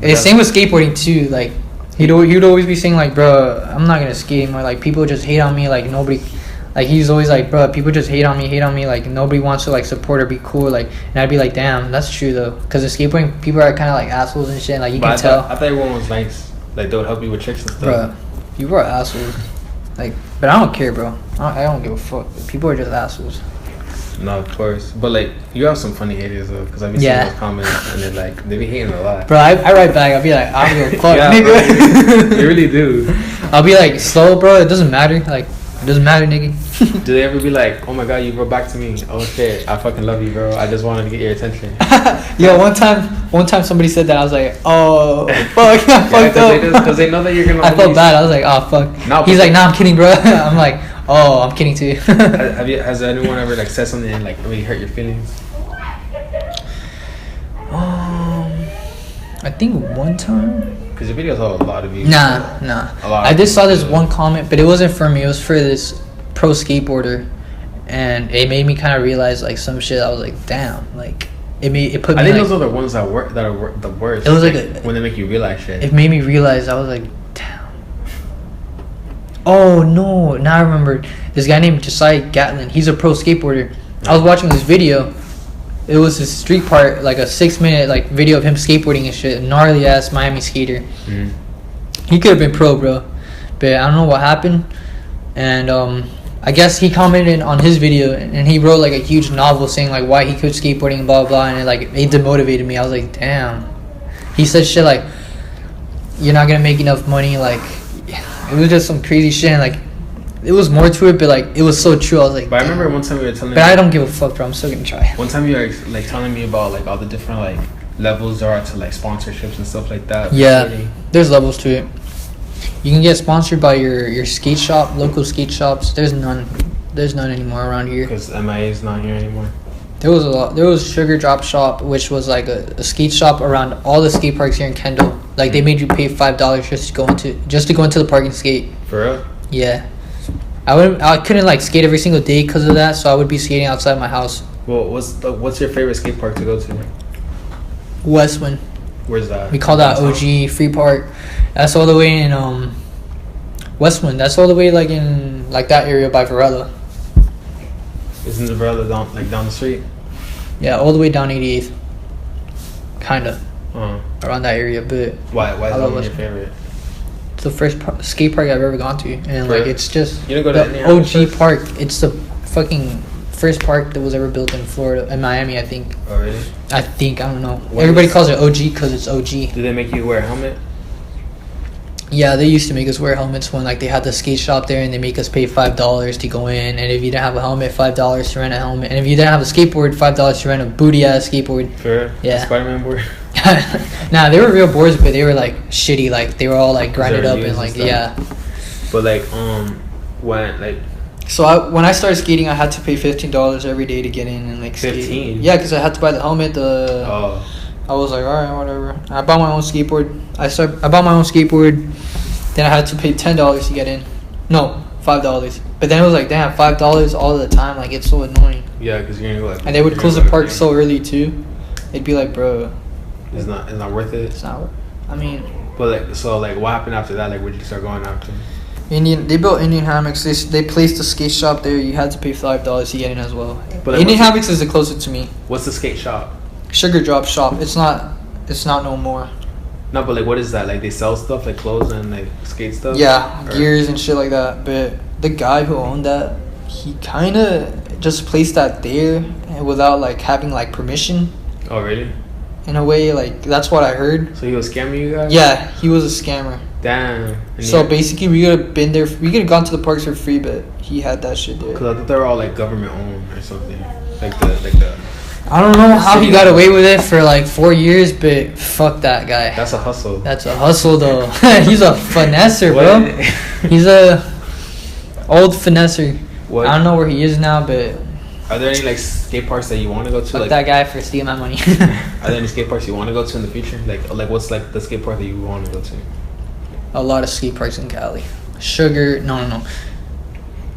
C: same with skateboarding too. Like, he'd always be saying like, bro, I'm not gonna skate anymore. Like, people just hate on me. Like, nobody, like he's always like, bro, people just hate on me. Like, nobody wants to like support or be cool. Like, and I'd be like, damn, that's true though. Cause in skateboarding, people are kind of like assholes and shit. Like, you can tell.
B: I thought everyone was nice. Like, they would help you with tricks and stuff.
C: Bro, people are assholes. Like, but I don't care, bro. I don't give a fuck. People are just assholes.
B: No, of course. But, like, you have some funny haters, though. Because I've been seeing those comments, and then, like, they be hating a lot.
C: Bro, I write back. I'll be like, I don't give a fuck, nigga.
B: Bro, you really do.
C: I'll be like, slow, bro. It doesn't matter. Like, it doesn't matter, nigga.
B: Do they ever be like, oh, my God, you wrote back to me. Oh, shit. I fucking love you, bro. I just wanted to get your attention.
C: Yo, one time somebody said that. I was like, oh, fuck. I fucked up.
B: Because they know that you're going to...
C: I felt bad. I was like, oh, fuck. No, he's like, nah, I'm kidding, bro. I'm like... Oh, I'm kidding too.
B: Has anyone ever like said something and like really hurt your feelings?
C: I think one time.
B: Because your videos have a lot of views.
C: Nah. I just saw this one comment, but it wasn't for me. It was for this pro skateboarder, and it made me kind of realize like some shit. I was like, damn, like it put me.
B: I think
C: like,
B: those are the ones that are the worst.
C: It was like
B: when they make you realize shit.
C: It made me realize. I was like, damn. Oh no! Now I remember this guy named Josiah Gatlin. He's a pro skateboarder. I was watching this video. It was his street part, like a 6-minute like video of him skateboarding and shit. Gnarly ass Miami skater. He could have been pro, bro, but I don't know what happened. And I guess he commented on his video and he wrote like a huge novel saying like why he quit skateboarding and blah blah. And it demotivated me. I was like, damn. He said shit like, "You're not gonna make enough money," like. It was just some crazy shit. And, like, it was more to it, but like it was so true. I was like,
B: but I remember one time you were telling me.
C: But I don't give a fuck, bro. I'm still gonna try.
B: One time you were like telling me about like all the different like levels there are to like sponsorships and stuff like that.
C: Yeah, there's levels to it. You can get sponsored by your skate shop, local skate shops. There's none anymore around here.
B: Because MIA is not here anymore.
C: There was a lot. There was Sugar Drop Shop, which was like a skate shop around all the skate parks here in Kendall. Like they made you pay $5 just to go into the park and skate.
B: For real?
C: Yeah. I couldn't like skate every single day because of that, so I would be skating outside my house.
B: Well, what's your favorite skate park to go to?
C: Westwind.
B: Where's that?
C: We call that OG Free Park. That's all the way in Westwind. That's all the way like in like that area by Varela.
B: Isn't the Varela down the street?
C: Yeah, all the way down 88th. Kinda. Around that area, but
B: why is that one your favorite?
C: It's the first skate park I've ever gone to, and like it's just
B: you didn't go to
C: the OG park. It's the fucking first park that was ever built in Florida, in Miami, I think.
B: Oh really?
C: I don't know. Everybody calls it OG because it's OG.
B: Did they make you wear a helmet?
C: Yeah, they used to make us wear helmets when like they had the skate shop there, and they make us pay $5 to go in. And if you didn't have a helmet, $5 to rent a helmet. And if you didn't have a skateboard, $5 to rent a booty ass skateboard.
B: For
C: yeah,
B: Spider-Man board.
C: Nah, they were real boards, but they were like shitty. Like they were all like grinded up and like yeah.
B: But like when like.
C: So when I started skating, I had to pay $15 every day to get in and like skate.
B: 15.
C: Yeah, because I had to buy the helmet. I was like, all right, whatever. I bought my own skateboard. I bought my own skateboard. Then I had to pay $10 to get in. No, $5. But then it was like, damn, $5 all the time. Like it's so annoying.
B: Yeah, because you're gonna go like.
C: And they would close the park so early too. They'd be like, bro,
B: it's not worth it.
C: It's not. I mean.
B: But like, so like, what happened after that? Like, where'd you start going after?
C: They built Indian Hammocks. They placed a skate shop there. You had to pay $5 to get in as well. But like, Indian Hammocks is the closest to me.
B: What's the skate shop?
C: Sugar Drop Shop. It's not no more.
B: No, but like, what is that? Like, they sell stuff like clothes and like skate stuff.
C: Yeah, gears and shit like that. But the guy who owned that, he kind of just placed that there without like having like permission.
B: Oh really?
C: In a way, like that's what I heard.
B: So he was scamming you guys?
C: Yeah, he was a scammer.
B: Damn.
C: So basically, we could have been there. We could have gone to the parks for free, but he had that shit there.
B: Cause I thought they were all like government owned or something. Like the.
C: I don't know how he got away with it for like 4 years, but fuck that guy.
B: That's a hustle.
C: That's a hustle though. He's a finesser, bro. He's a old finesser. What? I don't know where he is now, but.
B: Are there any like skate parks that you want to go to?
C: Fuck
B: like
C: that guy for stealing my money.
B: Are there any skate parks you want to go to in the future? Like what's like the skate park that you want to go to?
C: A lot of skate parks in Cali. No.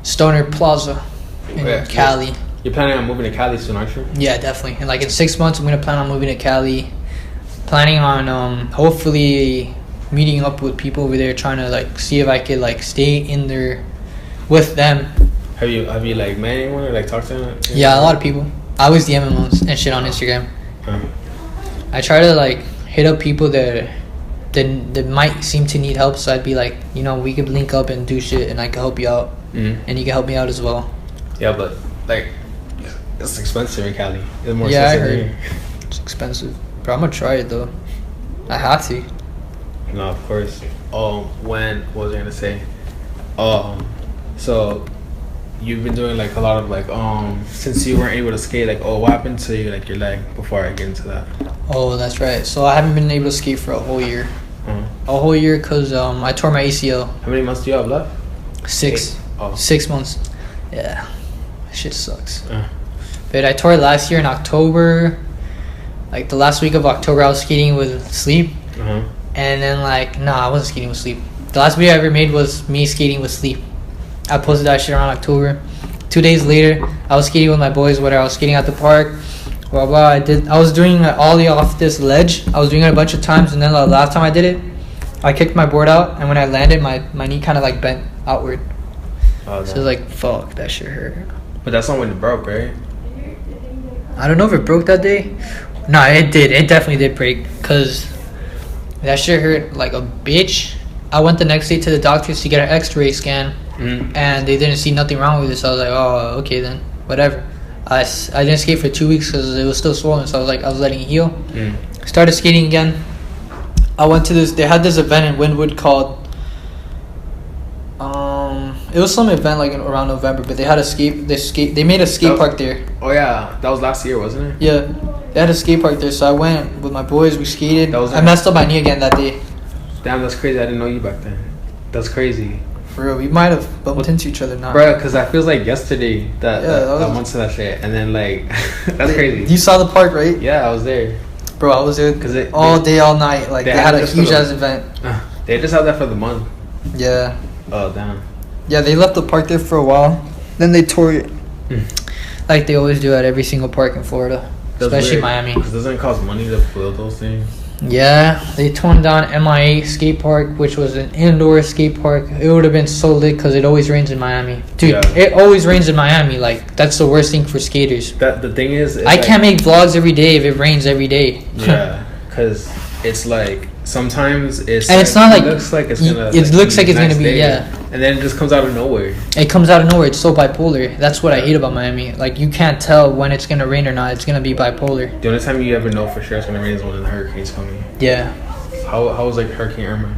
C: Stoner Plaza in Cali.
B: You're planning on moving to Cali soon, aren't you?
C: Yeah, definitely. And like in 6 months, I'm gonna plan on moving to Cali. Planning on hopefully meeting up with people over there, trying to like see if I could like stay in there with them.
B: Have you like met anyone or like talked to them?
C: Yeah, a lot of people. I always DM them and shit on Instagram. I try to like hit up people that might seem to need help, so I'd be like, you know, we could link up and do shit, and I could help you out, and you can help me out as well.
B: Yeah, but like, it's expensive in Cali. It's more
C: expensive.
B: I heard
C: here. It's expensive, but I'm gonna try it though. I have to.
B: No, of course. What was I gonna say? So you've been doing like a lot of like since you weren't able to skate, like what happened to you, like your leg, before I get into that?
C: Oh, that's right. So I haven't been able to skate for a whole year. A whole year because I tore my ACL.
B: How many months do you have left?
C: 6. 6 months. Yeah, shit sucks. But I tore it last year in October. Like the last week of October, I was skating with sleep. And then like, I wasn't skating with sleep. The last video I ever made was me skating with sleep. I posted that shit around October. 2 days later, I was skating with my boys. I was skating at the park. Blah blah. I was doing an ollie off this ledge. I was doing it a bunch of times, and then the last time I did it, I kicked my board out, and when I landed, my knee kind of like bent outward. So it was like, fuck, that shit hurt.
B: But that's not when it broke, right?
C: I don't know if it broke that day. No, it did. It definitely did break, cause that shit hurt like a bitch. I went the next day to the doctors to get an X-ray scan, and they didn't see nothing wrong with it. So I was like, oh, okay then, whatever. I didn't skate for 2 weeks because it was still swollen. So I was letting it heal. Started skating again. I went to they had this event in Wynwood called It was some event like around November, but they had they made a skate park there.
B: Oh yeah, that was last year, wasn't it?
C: Yeah, they had a skate park there, so I went with my boys. We skated. I messed up my knee again that day.
B: Damn, that's crazy. I didn't know you back then. That's crazy.
C: For real, we might have bumped into each other now.
B: Bro, because that feels like yesterday that went to that shit. And then, like, that's crazy.
C: You saw the park, right?
B: Yeah, I was there.
C: Bro, I was there all day, all night. Like, they had a huge-ass event.
B: They just had that for the month.
C: Yeah.
B: Oh, damn.
C: Yeah, they left the park there for a while. Then they tore it. Like they always do at every single park in Florida. Especially Miami.
B: Because doesn't it cost money to build those things?
C: Yeah, they torn down MIA skate park, which was an indoor skate park. It would have been so lit because it always rains in Miami. Dude, It always rains in Miami. Like, that's the worst thing for skaters.
B: The thing is...
C: I can't make vlogs every day if it rains every day.
B: Yeah, because it's like... Sometimes it's...
C: And it's not like...
B: It looks like it's gonna...
C: It looks like it's gonna be, yeah.
B: And then it just comes out of nowhere.
C: It comes out of nowhere. It's so bipolar. That's what I hate about Miami. Like, you can't tell when it's gonna rain or not. It's gonna be bipolar.
B: The only time you ever know for sure it's gonna rain is when the hurricane's coming.
C: Yeah.
B: How was like Hurricane Irma?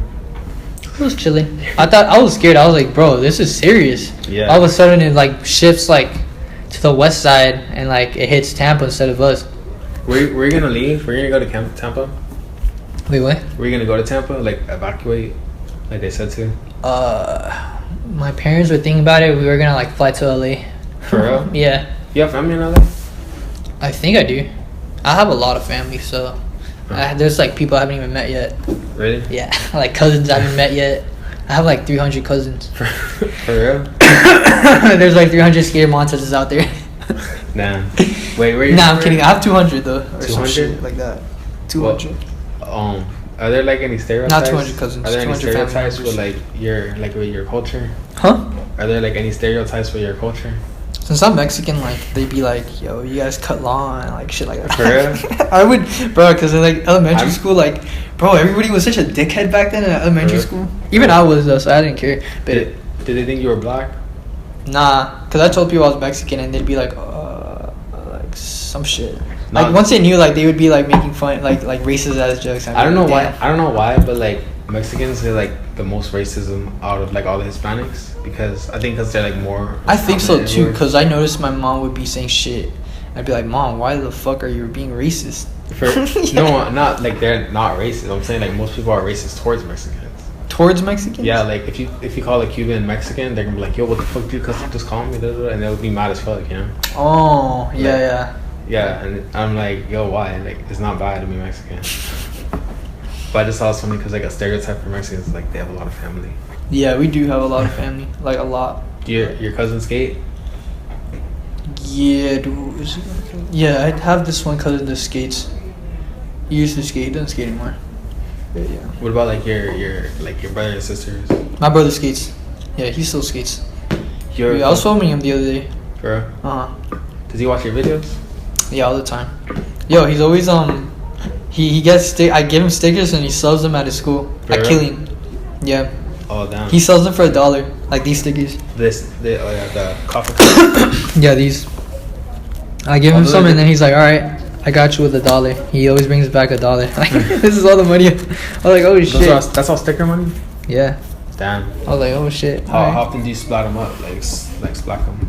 C: It was chilling. I was scared. I was like, bro, this is serious.
B: Yeah.
C: All of a sudden it like shifts like to the west side and like it hits Tampa instead of us.
B: Were you gonna leave? Were you gonna go to Tampa?
C: Wait, what?
B: Were you gonna go to Tampa? Like evacuate? Like they said to?
C: My parents were thinking about it. We were gonna like fly to LA.
B: For real?
C: Yeah.
B: You have family in LA?
C: I think I do. I have a lot of family, so there's like people I haven't even met yet.
B: Really?
C: Yeah, like cousins I haven't met yet. I have like 300 cousins.
B: For real?
C: There's like 300 Skatermontezes out there.
B: Nah. Wait, where you?
C: Nah, I'm kidding. I have 200 though.
B: 200?
C: Like that. 200.
B: Well, are there like any stereotypes?
C: Not 200 cousins.
B: Are there any
C: 200
B: stereotypes with with your culture?
C: Huh?
B: Are there like any stereotypes with your culture?
C: Since I'm Mexican, like they'd be like, "Yo, you guys cut lawn," and like shit like that.
B: For real?
C: I would, bro, because in like elementary school, like, bro, everybody was such a dickhead back then in elementary school. Even I was though, so I didn't care. But
B: did they think you were black?
C: Nah, because I told people I was Mexican, and they'd be like, like some shit.
B: Not,
C: like once they knew, like they would be like making fun, like racist ass jokes.
B: I don't know why. I don't know why, but like Mexicans are like the most racism out of like all the Hispanics because I think because they're like more.
C: I think so too, because I noticed my mom would be saying shit. I'd be like, "Mom, why the fuck are you being racist?"
B: Yeah. No, not like they're not racist. I'm saying like most people are racist towards Mexicans.
C: Towards Mexicans?
B: Yeah, like if you call a Cuban Mexican, they're gonna be like, "Yo, what the fuck, dude? Just call me," and they'll be mad as fuck, you know?
C: Oh, yeah.
B: Yeah, and I'm like, yo, why? Like, it's not bad to be Mexican. But I just thought it was funny because, like, a stereotype for Mexicans is, like, they have a lot of family.
C: Yeah, we do have a lot of family. Like, a lot.
B: Do your cousin skate?
C: Yeah, dude. Yeah, I have this one cousin that skates. He used to skate. He doesn't skate anymore. But, yeah.
B: What about, like, your brothers and sisters?
C: My brother skates. Yeah, he still skates. I was filming him the other day.
B: Bro?
C: Uh-huh.
B: Does he watch your videos?
C: Yeah, all the time. Yo, he's always he gets I give him stickers and he sells them at his school at Killing. Yeah.
B: Oh damn.
C: He sells them for $1, like these stickers.
B: The coffee cup.
C: Yeah, these. I give him some and then he's like, all right, I got you with $1. He always brings back $1. Like this is all the money. I was like, oh shit.
B: That's all sticker money.
C: Yeah.
B: Damn.
C: I was like, oh shit.
B: How often do you splat them up? Like splat them,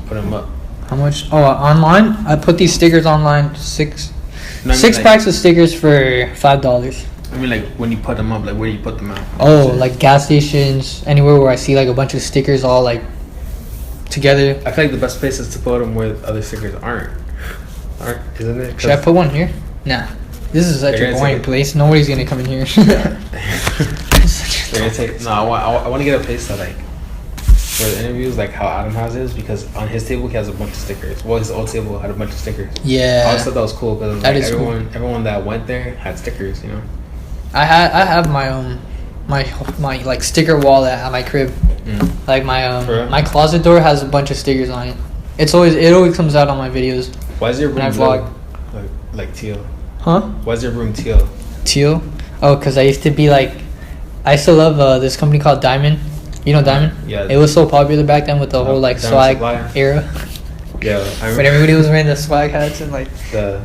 B: put them up.
C: How much? Oh, online? I put these stickers online. Six packs of stickers for $5.
B: I mean, like when you put them up, like where do you put them at?
C: Oh, like gas stations, anywhere where I see like a bunch of stickers all like together.
B: I feel like the best place is to put them where other stickers aren't, isn't it?
C: Should I put one here? Nah. This is such a boring place. Nobody's gonna come in here.
B: They're gonna take. No, I want to get a place that like. For the interviews, like how Adam has his, because on his table he has a bunch of stickers. Well, his old table had a bunch of stickers.
C: Yeah.
B: I always thought that was cool because like everyone that went there had stickers, you know.
C: I have my my like sticker wall at my crib. Like my closet door has a bunch of stickers on it. It always comes out on my videos.
B: Why is your room
C: vlog?
B: Like teal?
C: Huh?
B: Why is your room teal?
C: Teal? Oh, because I used to love this company called Diamond. You know Diamond?
B: Yeah.
C: It was so popular back then with the whole like swag era.
B: Yeah.
C: When everybody was wearing the swag hats and like the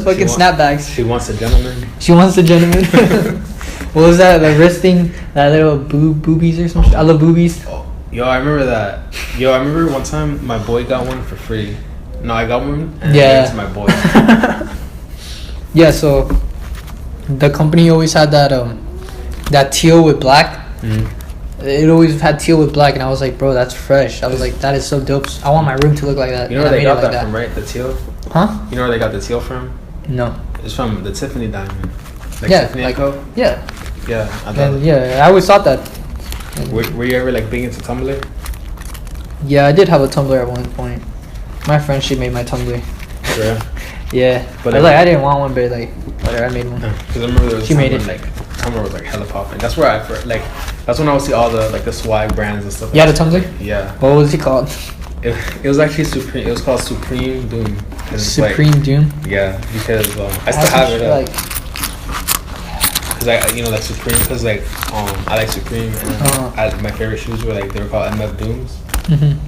C: fucking snapbacks.
B: She wants a gentleman.
C: She wants a gentleman. What was that? The wrist thing? That little boobies or some shit? I love boobies.
B: Yo, I remember that. Yo, I remember one time my boy got one for free. No, I got one and
C: Yeah.
B: it's my boy.
C: Yeah, so the company always had that teal with black. It always had teal with black, and I was like, bro, that's fresh. I was like, that is so dope. I want my room to look like that.
B: You know where they got that from, right? The teal?
C: Huh?
B: You know where they got the teal from?
C: No.
B: It's from the Tiffany diamond. Like
C: Yeah,
B: Tiffany
C: like-
B: Co?
C: Yeah.
B: Yeah. I
C: And
B: thought,
C: yeah, I always thought that.
B: were you ever like big into Tumblr?
C: Yeah, I did have a Tumblr at one point. My friend, she made my Tumblr.
B: Yeah.
C: Yeah.
B: But
C: But I was like, I didn't want one, but like, whatever, I made one.
B: Because I remember there was
C: She
B: a time
C: made
B: when,
C: it.
B: like Tumblr was like hella popping. That's where that's when I would see all the like the swag brands and stuff.
C: You had a
B: like that.
C: Tumblr?
B: Yeah.
C: What was it called?
B: It was actually Supreme. It was called Supreme Doom. 'Cause it's
C: Supreme Doom.
B: Like, yeah, because I still have it.
C: Like,
B: Cause like Supreme. Cause like I like Supreme, and my favorite shoes were like they were called MF Dooms,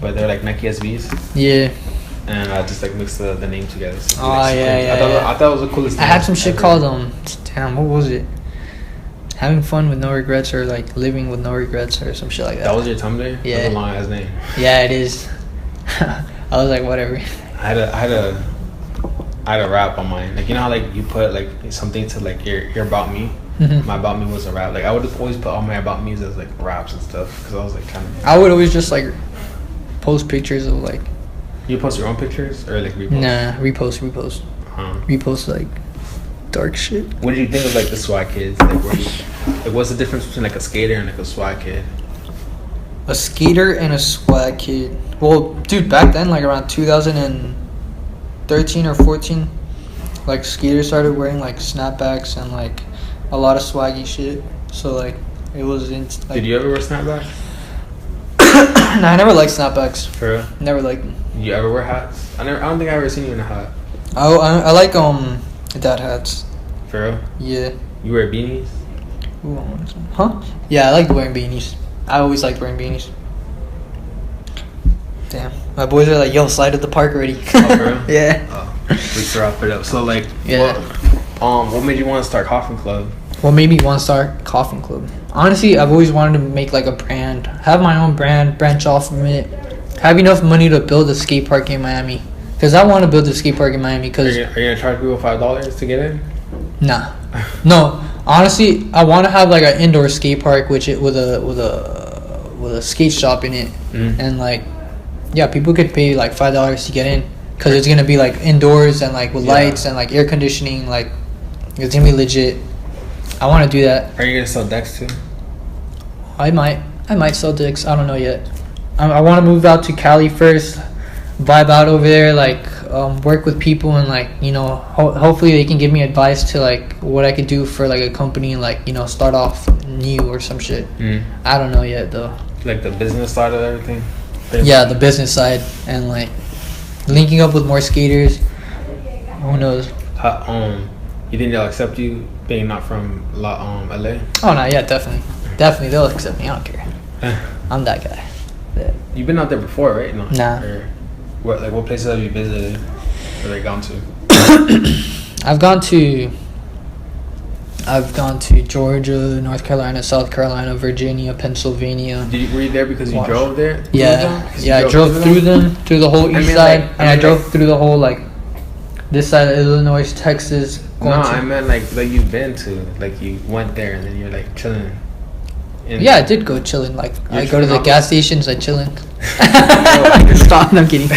B: but they're like Nike SBs,
C: yeah.
B: and I just like mixed the name together. So,
C: Oh,
B: like,
C: yeah,
B: Supreme.
C: yeah,
B: I thought it was the coolest.
C: I had
B: name
C: some shit
B: ever.
C: called damn, what was it? Having fun with no regrets, or like living with no regrets, or some shit like that.
B: That was your Tumblr.
C: Yeah.
B: That's a long ass name.
C: Yeah, it is. I was like, whatever.
B: I had a rap on mine. Like you know how like you put like something to like your about me.
C: Mhm.
B: My about me was a rap. Like I would always put all my about me's as like raps and stuff because I was like kind of.
C: I would always just like post pictures of like,
B: You post your own pictures or like repost?
C: nah, repost, repost like dark shit.
B: What did you think of like the SWAT kids? Like, what's the difference between like a skater and like a SWAT kid?
C: A skater and a swag kid. Well, dude, back then, like around 2013 or 14, like skaters started wearing like snapbacks and like a lot of swaggy shit. So like it was in. Like,
B: Did you ever wear snapbacks?
C: Nah, I never liked snapbacks.
B: For real?
C: Never liked them.
B: Did you ever wear hats? I don't think I ever seen you in a hat.
C: I like dad hats.
B: For real?
C: Yeah.
B: You wear beanies?
C: Ooh, I want some. Huh? Yeah, I liked wearing beanies. I always liked wearing beanies. Damn, my boys are like, yo, slide at the park already.
B: Oh, for real?
C: Yeah.
B: We wrap it up. So like,
C: Yeah.
B: what made you want to start Coffin Club?
C: What made me want to start Coffin Club? Honestly, I've always wanted to make like a brand, have my own brand, branch off from it, have enough money to build a skate park in Miami. Cause I want to build a skate park in Miami.
B: Are
C: Cause
B: you gonna charge people $5 to get in?
C: nah, no. Honestly, I want to have like an indoor skate park, with a skate shop in it, and like, yeah, people could pay like $5 to get in. Cause it's gonna be like indoors and like with lights and like air conditioning. Like, it's gonna be legit. I want to do that.
B: Are you gonna sell decks too?
C: I might sell dicks. I don't know yet. I want to move out to Cali first, vibe out over there, like work with people, and like, you know, hopefully they can give me advice to like what I could do for like a company, and like, you know, start off new or some shit. I don't know yet though.
B: Like the business side of everything.
C: Yeah, the business side, and like linking up with more skaters. Who knows?
B: You think they'll accept you being not from LA?
C: Oh no, yeah, definitely they'll accept me. I don't care. I'm that guy. Yeah.
B: You've been out there before, right? No.
C: Nah.
B: Or what places have you visited or like gone to?
C: I've gone to Georgia, North Carolina, South Carolina, Virginia, Pennsylvania.
B: Were you there because you drove there?
C: Yeah, I drove through them, through the whole east side, and I drove through the whole like this side of Illinois, Texas.
B: I meant like you've been to, like you went there and then you're like chilling.
C: Yeah, I did go chilling. Like I go to the gas stations, I chilling. Stop! No, I'm kidding.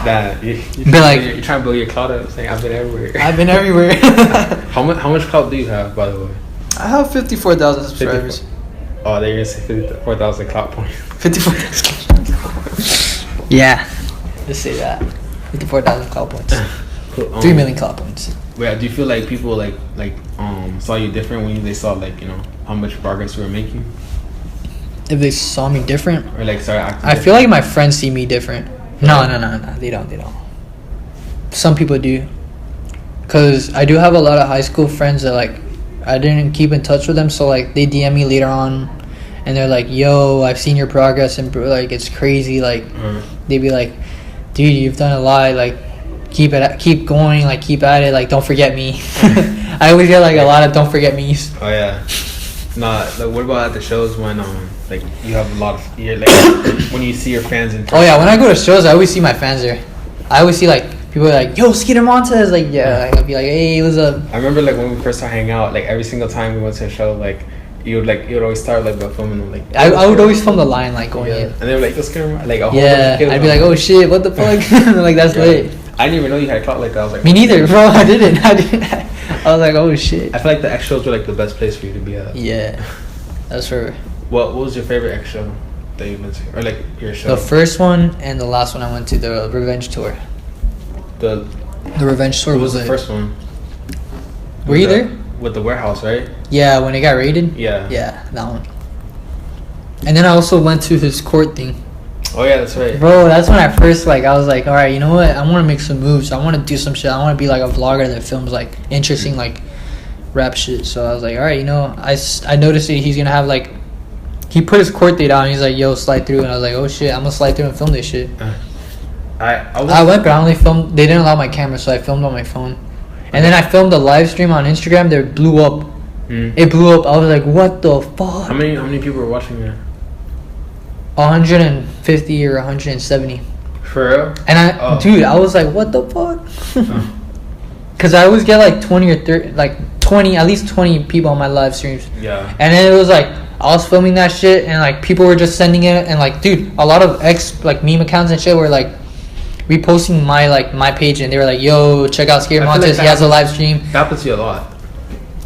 B: That you're trying to build your clout up, saying I've been everywhere.
C: I've been everywhere.
B: How much clout do you have, by the way?
C: I have 54,000 subscribers.
B: Oh, they're gonna say 54,000 clout points.
C: 54,000. Yeah, just say that. 54,000 clout points. 3 million clout points.
B: Yeah, do you feel like people like saw you different when they saw like, you know, how much progress you were making?
C: If they saw me different,
B: or like started acting
C: I feel like my friends see me different. No, they don't. Some people do, cause I do have a lot of high school friends that like I didn't keep in touch with them, so like they DM me later on, and they're like, "Yo, I've seen your progress, and bro, like it's crazy." Like they be like, "Dude, you've done a lot. Like keep going. Like keep at it. Like don't forget me." I always get like a lot of "don't forget me."
B: Oh yeah. Nah, like what about at the shows when Like you have a lot of you're like when you see your fans in person.
C: Oh yeah, when I go to shows, I always see my fans there. I always see like people are like, "Yo, Skatermontez," like yeah, I'll be like, "Hey, what's up?"
B: I remember like when we first started hanging out, like every single time we went to a show, like you would always start like by filming them, like
C: I would always film the line like going in.
B: and they were like, "Yo, Skatermontez," like a whole
C: Yeah,
B: bunch of kids
C: I'd be like, "Oh shit, what the fuck?" Like that's lit.
B: I didn't even know you had a clout like that. I was like,
C: Me neither, bro. I didn't. I was like, "Oh shit."
B: I feel like the X shows were like the best place for you to be at.
C: Yeah, that's for
B: What was your favorite X show that you've been to, or like your show?
C: the first one and the last one I went to, the Revenge Tour.
B: The
C: Revenge Tour
B: what was the
C: lit.
B: first one?
C: Were you there?
B: With the warehouse, right?
C: Yeah, when it got raided.
B: Yeah.
C: Yeah, that one. And then I also went to his court thing.
B: Oh yeah, that's right.
C: Bro, that's when I first I was like, all right, you know what? I want to make some moves. I want to do some shit. I want to be like a vlogger that films like interesting like rap shit. So I was like, all right, you know, I noticed that he's gonna have like, he put his court date out and he's like, yo, slide through, and I was like, oh shit, I'm gonna slide through and film this shit. I went, but I only filmed. They didn't allow my camera, so I filmed on my phone. And then I filmed a live stream on Instagram that blew up. It blew up. I was like, what the fuck?
B: How many people were watching that?
C: 150 or 170.
B: For real?
C: And dude, I was like, what the fuck? Because I always get like 20 or 30, like 20, at least 20 people on my live streams.
B: Yeah.
C: And then it was like, I was filming that shit and like people were just sending it. And like, dude, a lot of like meme accounts and shit were like reposting my page and they were like, yo, check out Skatermontez, he has a live stream.
B: That happens to you a lot.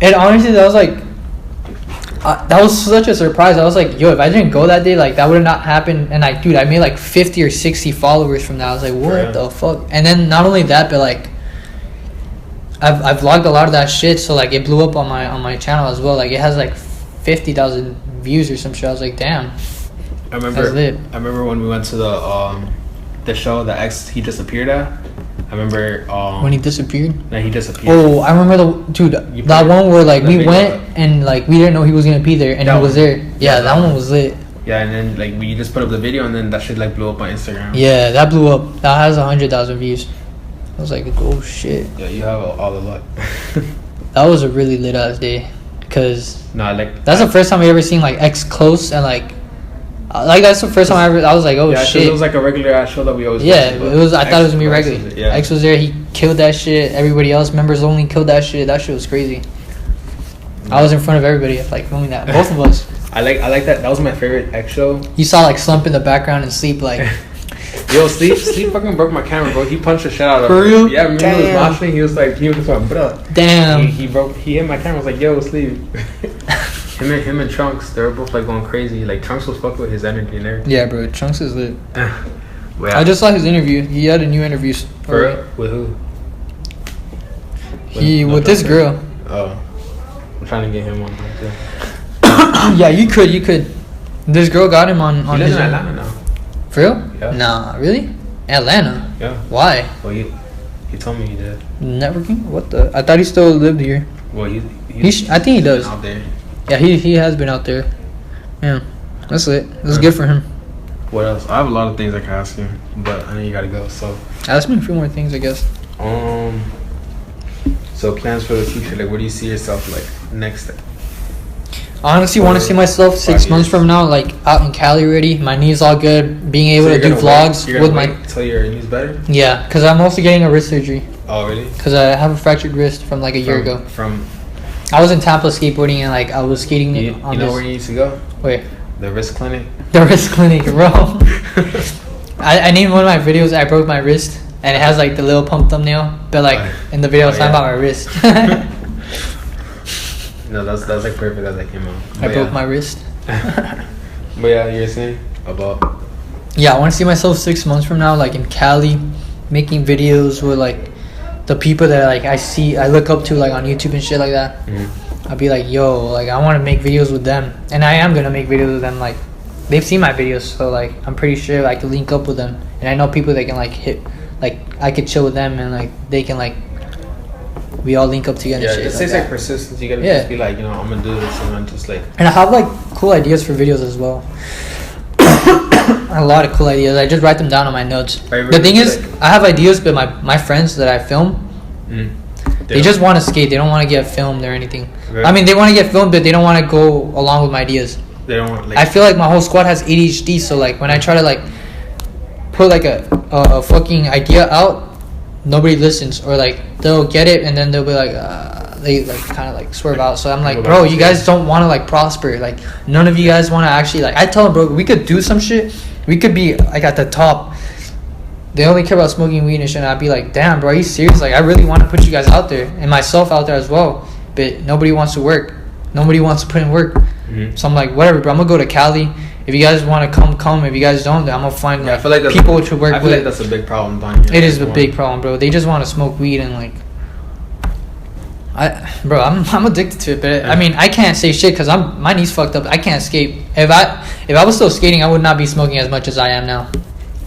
C: And honestly, that was like, that was such a surprise. I was like, yo, if I didn't go that day, like that would have not happened. And like, dude, I made like 50 or 60 followers from that. I was like, what the fuck? And then not only that, but like, I've vlogged a lot of that shit, so like it blew up on my channel as well. Like it has like 50,000 views or some shit. I was like, damn.
B: I remember when we went to the show that X he disappeared at. I remember
C: when he disappeared.
B: No, he disappeared.
C: Oh, I remember that one where like we went and like we didn't know he was gonna be there and he was there. Yeah, that one was lit.
B: Yeah, and then like we just put up the video and then that shit like blew up on Instagram.
C: Yeah, that blew up. That has 100,000 views. I was like, oh shit.
B: Yeah, you have all the luck.
C: That was a really lit ass day, cause
B: that's
C: the first time I ever seen like X close and like that's the first time I was like, oh shit.
B: It was like a regular ass show that we always
C: it was. I thought it was gonna be regular.
B: Yeah.
C: X was there. He killed that shit. Everybody else, members only, killed that shit. That shit was crazy. I was in front of everybody like filming that. Both of us.
B: I like that. That was my favorite X show.
C: You saw like slump in the background and sleep like.
B: Yo, sleep fucking broke my camera, bro. He punched the shit out of
C: For real?
B: Yeah, me was moshing. He was like, bro.
C: Damn.
B: He hit my camera. I was like, yo, sleep. him and Trunks, they were both like going crazy. Like Trunks was fucking with his energy and everything.
C: Yeah, bro. Trunks is lit.
B: Well,
C: I just saw his interview. He had a new interview.
B: With who?
C: With this girl.
B: Oh, I'm trying to get him on too.
C: Yeah, you could. This girl got him on.
B: He lives in Atlanta now.
C: For real?
B: Yeah.
C: Nah, really? Atlanta?
B: Yeah.
C: Why?
B: Well, he told me he did.
C: Networking? What the? I thought he still lived here.
B: Well,
C: I think he does.
B: Out there.
C: Yeah, he has been out there. Yeah, that's it. That's good for him.
B: What else? I have a lot of things I can ask you, but I know you gotta go. So
C: ask me a few more things, I guess.
B: So plans for the future, like, where do you see yourself like next?
C: I honestly want to see myself 6 months from now, like out in Cali already. My knee's all good. Being able to do vlogs with my.
B: Till your knee's better.
C: Yeah, cause I'm also getting a wrist surgery.
B: Oh really?
C: Cause I have a fractured wrist from like a year ago. I was in Tampa skateboarding and like I was skating.
B: You know where you need to go?
C: Where?
B: The wrist clinic.
C: The wrist clinic, bro. I named one of my videos I broke my wrist, and it has like the little pump thumbnail, but like in the video it's not about my wrist.
B: No, that's like perfect that that came out.
C: I broke my wrist.
B: But yeah, you're saying about.
C: Yeah, I want to see myself 6 months from now, like in Cali, making videos with like the people that like I look up to like on YouTube and shit like that.
B: Mm-hmm.
C: I'll be like, yo, like I want to make videos with them, and I am gonna make videos with them. Like they've seen my videos, so like I'm pretty sure I can link up with them, and I know people that can like I could chill with them, and like they can like we all link up together.
B: Yeah,
C: and shit
B: it takes like persistence. You gotta just be like, you know, I'm gonna do this, and then just like.
C: And I have like cool ideas for videos as well. A lot of cool ideas. I just write them down on my notes. The thing is, I have ideas, but my friends that I film, they just want to skate. They don't want to get filmed or anything. Right. I mean, they want to get filmed, but they don't want to go along with my ideas.
B: They don't want. Like,
C: I feel like my whole squad has ADHD. So like when I try to like put like a fucking idea out, nobody listens, or like they'll get it and then they'll be like they like kind of like swerve out. So I'm like, bro, you guys don't want to like prosper. Like none of you guys want to actually like. I tell them, bro, we could do some shit. We could be like at the top. They only care about smoking weed and shit. And I'd be like, damn, bro, are you serious? Like I really want to put you guys out there and myself out there as well. But nobody wants to work. Nobody wants to put in work. Mm-hmm. So I'm like, whatever, bro. I'm gonna go to Cali. If you guys want to come. If you guys don't, then I'm gonna find
B: I feel like
C: people to work with.
B: I feel like that's a big problem down here.
C: It is a big problem, bro. They just want to smoke weed and like. I'm addicted to it, but I mean I can't say shit because my knee's fucked up. I can't skate. If I was still skating, I would not be smoking as much as I am now.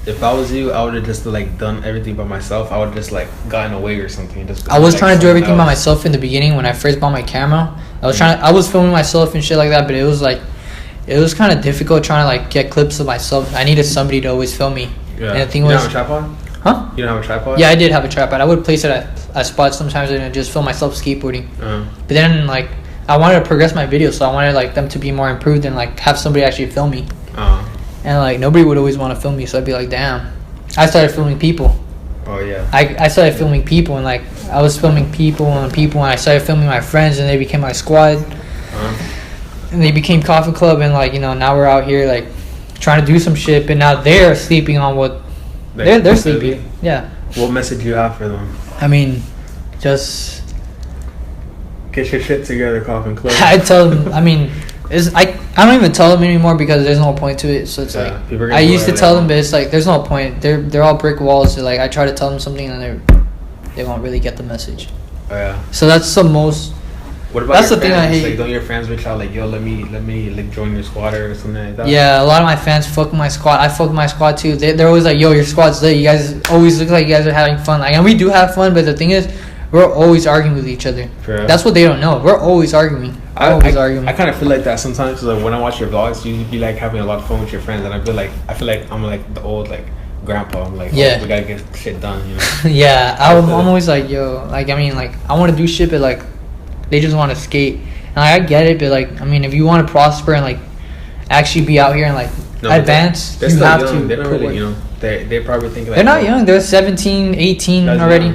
B: If I was you, I would have just like done everything by myself. I would have just like gotten away or something.
C: I was trying to do everything by myself in the beginning when I first bought my camera. I was filming myself and shit like that, but it was kind of difficult trying to like get clips of myself. I needed somebody to always film me.
B: Yeah.
C: And the thing
B: you
C: was,
B: don't have a tripod?
C: Huh?
B: You don't have a tripod?
C: Yeah, I did have a tripod. I would place it at spots sometimes and just film myself skateboarding. But then like I wanted to progress my videos, so I wanted like them to be more improved and like have somebody actually film me. And like nobody would always want to film me, so I'd be like, damn. I started filming people.
B: Oh yeah.
C: I started filming people and like I was filming people and I started filming my friends and they became my squad. And they became Coffee Club and like, you know, now we're out here like trying to do some shit, but now they're sleeping on what they're sleeping. Yeah.
B: What message do you have for them?
C: I mean, just
B: get your shit together, Coffin Club.
C: I tell them, I mean, I don't even tell them anymore because there's no point to it. So it's like I used to tell them, but it's like there's no point. They're all brick walls. So like I try to tell them something and they won't really get the message.
B: Oh yeah.
C: So that's the most.
B: What about that's the thing I hate. Like, don't your fans reach out like, yo, let me like join your squad or something like that?
C: Yeah, a lot of my fans fuck with my squad. I fuck with my squad too. They're always like, yo, your squad's lit. You guys always look like you guys are having fun. Like, and we do have fun, but the thing is, we're always arguing with each other. Sure. That's what they don't know. We're always arguing.
B: I kind of feel like that sometimes. Cause like when I watch your vlogs, you be like having a lot of fun with your friends, and I feel like I'm like the old like grandpa. I'm like,
C: yeah,
B: we gotta get shit done. You know?
C: Yeah, I'm always like, yo, like I mean, like I want to do shit, but like they just want to skate. And like, I get it, but like I mean, if you want to prosper and like actually be out here and like advance, you have young. To.
B: They don't really, you know, they probably think like
C: they're not young. They're 17, 18 already.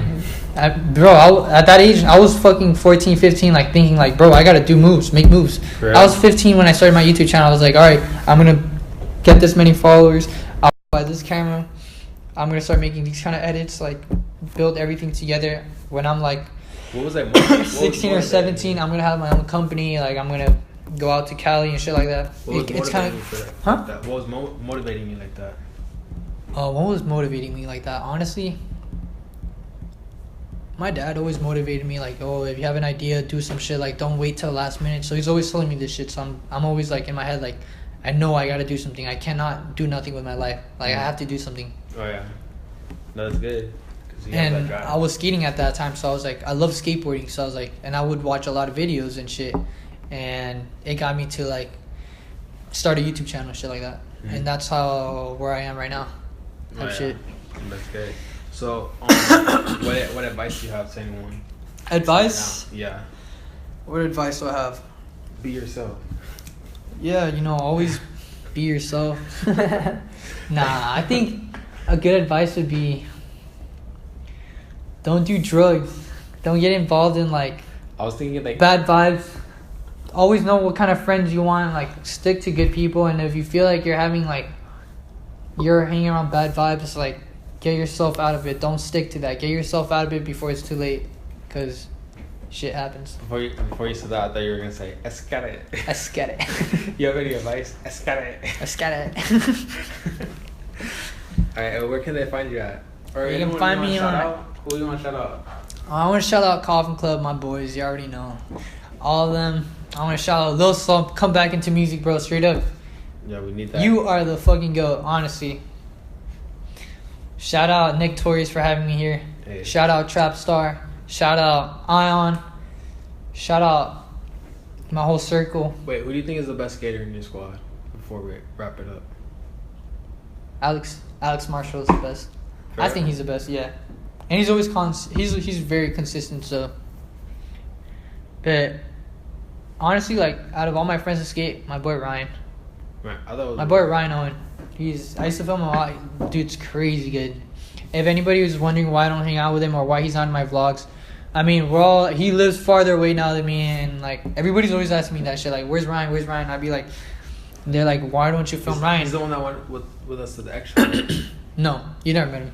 C: At that age, I was fucking 14, 15, like thinking like, bro, I gotta do moves, make moves. Right. I was 15 when I started my YouTube channel. I was like, all right, I'm gonna get this many followers. I'll buy this camera. I'm gonna start making these kind of edits, like build everything together. When I'm like,
B: what was that?
C: 16 or 17, I'm gonna have my own company. Like I'm gonna go out to Cali and shit like that. It's kind of, huh?
B: What was motivating you like that?
C: What was motivating me like that? Honestly, my dad always motivated me like, oh, if you have an idea, do some shit. Like, don't wait till the last minute. So he's always telling me this shit. So I'm always like in my head like, I know I gotta do something. I cannot do nothing with my life. Like I have to do something.
B: Oh yeah, no, that's good.
C: And I was skating at that time, so I was like, I love skateboarding. So I was like, and I would watch a lot of videos and shit, and it got me to like start a YouTube channel, shit like that. Mm-hmm. And that's where I am right now. Shit.
B: That's good. So, what advice do you have to anyone?
C: Advice?
B: Yeah.
C: What advice do I have?
B: Be yourself.
C: Yeah, you know, always be yourself. Nah, I think a good advice would be don't do drugs. Don't get involved in like
B: I was thinking like
C: bad vibes. Always know what kind of friends you want. Like stick to good people, and if you feel like you're hanging around bad vibes, like get yourself out of it. Don't stick to that. Get yourself out of it before it's too late, because shit happens.
B: Before you said that, I thought you were gonna say escate.
C: Escate.
B: You have any advice? Escate. Alright, where can they find you at? Or
C: you can find me on.
B: Who you want to shout out?
C: I want to shout out Coffin Club, my boys. You already know. All of them. I want to shout out Lil Slump. Come back into music, bro. Straight up.
B: Yeah, we need that.
C: You are the fucking GOAT, honestly. Shout out Nick Torius for having me here. Hey. Shout out Trap Star. Shout out Ion. Shout out my whole circle.
B: Wait, who do you think is the best skater in your squad? Before we wrap it up.
C: Alex Marshall is the best. Fair. I think he's the best, yeah. And he's always he's very consistent, so. But honestly, like out of all my friends that skate, my boy Ryan,
B: Right. I thought it was
C: My boy Ryan Owen. I used to film him a lot. Dude's crazy good. If anybody was wondering why I don't hang out with him or why he's not in my vlogs, I mean, he lives farther away now than me, and like everybody's always asking me that shit. Like, where's Ryan? Where's Ryan? I'd be like, they're like, why don't you film Ryan?
B: He's the one that went with us to the extra.
C: No, you never met him.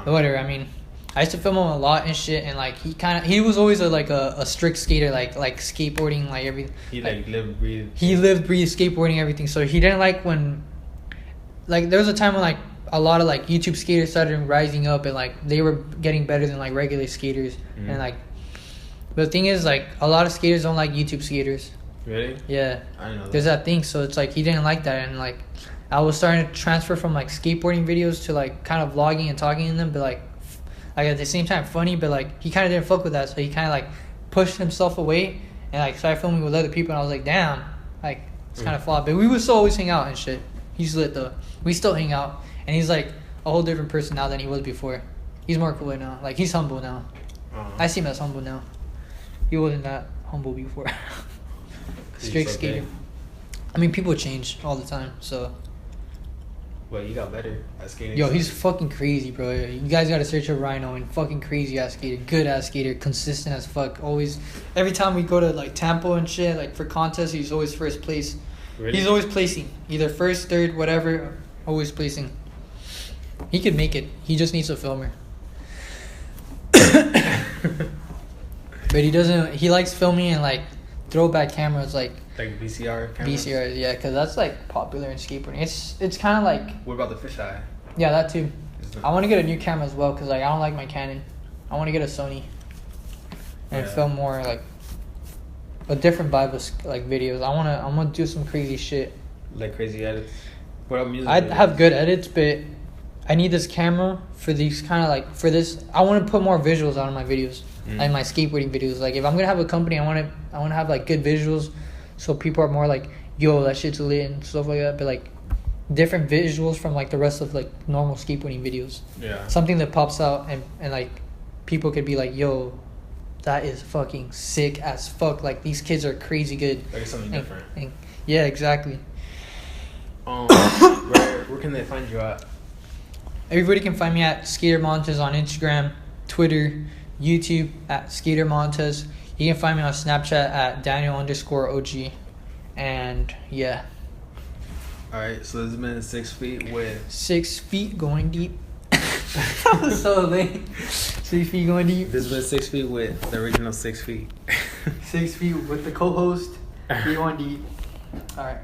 C: But whatever. I mean, I used to film him a lot and shit, and like he was always a strict skater, like skateboarding, like everything.
B: He lived, breathed.
C: He lived, breathed skateboarding, everything. So he didn't like when, like, there was a time when like a lot of like YouTube skaters started rising up and like they were getting better than like regular skaters, and like, but the thing is like a lot of skaters don't like YouTube skaters.
B: Really?
C: Yeah.
B: I know that.
C: There's that thing, so it's like he didn't like that, and like I was starting to transfer from like skateboarding videos to like kind of vlogging and talking in them, but like at the same time funny, but like he kind of didn't fuck with that, so he kind of like pushed himself away and like started filming with other people, and I was like, damn, like it's kind of flawed, but we would still always hang out and shit. He's lit though. We still hang out, and he's like a whole different person now than he was before. He's more cooler now. Like he's humble now. I see him as humble now. He wasn't that humble before. Strict skater. I mean, people change all the time, so.
B: Well, you got better at skating.
C: Yo, he's fucking crazy, bro. You guys gotta search up Rhino and fucking crazy ass skater, good ass skater, consistent as fuck. Always, every time we go to like Tampa and shit, like for contests, he's always first place.
B: Really?
C: He's always placing, either first, third, whatever. Always placing. He could make it. He just needs a filmer. But he doesn't. He likes filming and like throwback cameras, like
B: VCR cameras?
C: VCRs, yeah, because that's like popular in skateboarding. It's kind of like.
B: What about the fisheye?
C: Yeah, that too. I want to get a new camera as well because like I don't like my Canon. I want to get a Sony and film more like a different vibe of like videos. I'm gonna do some crazy shit.
B: Like crazy edits. What about music?
C: I have good edits, but I need this camera for these kind of like for this. I want to put more visuals out of my videos, like my skateboarding videos. Like if I'm gonna have a company, I want to have like good visuals, so people are more like, yo, that shit's lit and stuff like that. But like different visuals from like the rest of like normal skateboarding videos.
B: Yeah.
C: Something that pops out and like people could be like, yo, that is fucking sick as fuck. Like these kids are crazy good.
B: Like something different.
C: Yeah, exactly.
B: Where can they find you at?
C: Everybody can find me at Skatermontez on Instagram, Twitter, YouTube at Skatermontez. You can find me on Snapchat at Daniel_OG. And yeah.
B: Alright, so this has been 6 feet with
C: 6 feet going deep. That was so lame. 6 feet going deep.
B: This has been 6 feet with the original 6 feet.
C: 6 feet with the co-host. Feet going deep. Alright.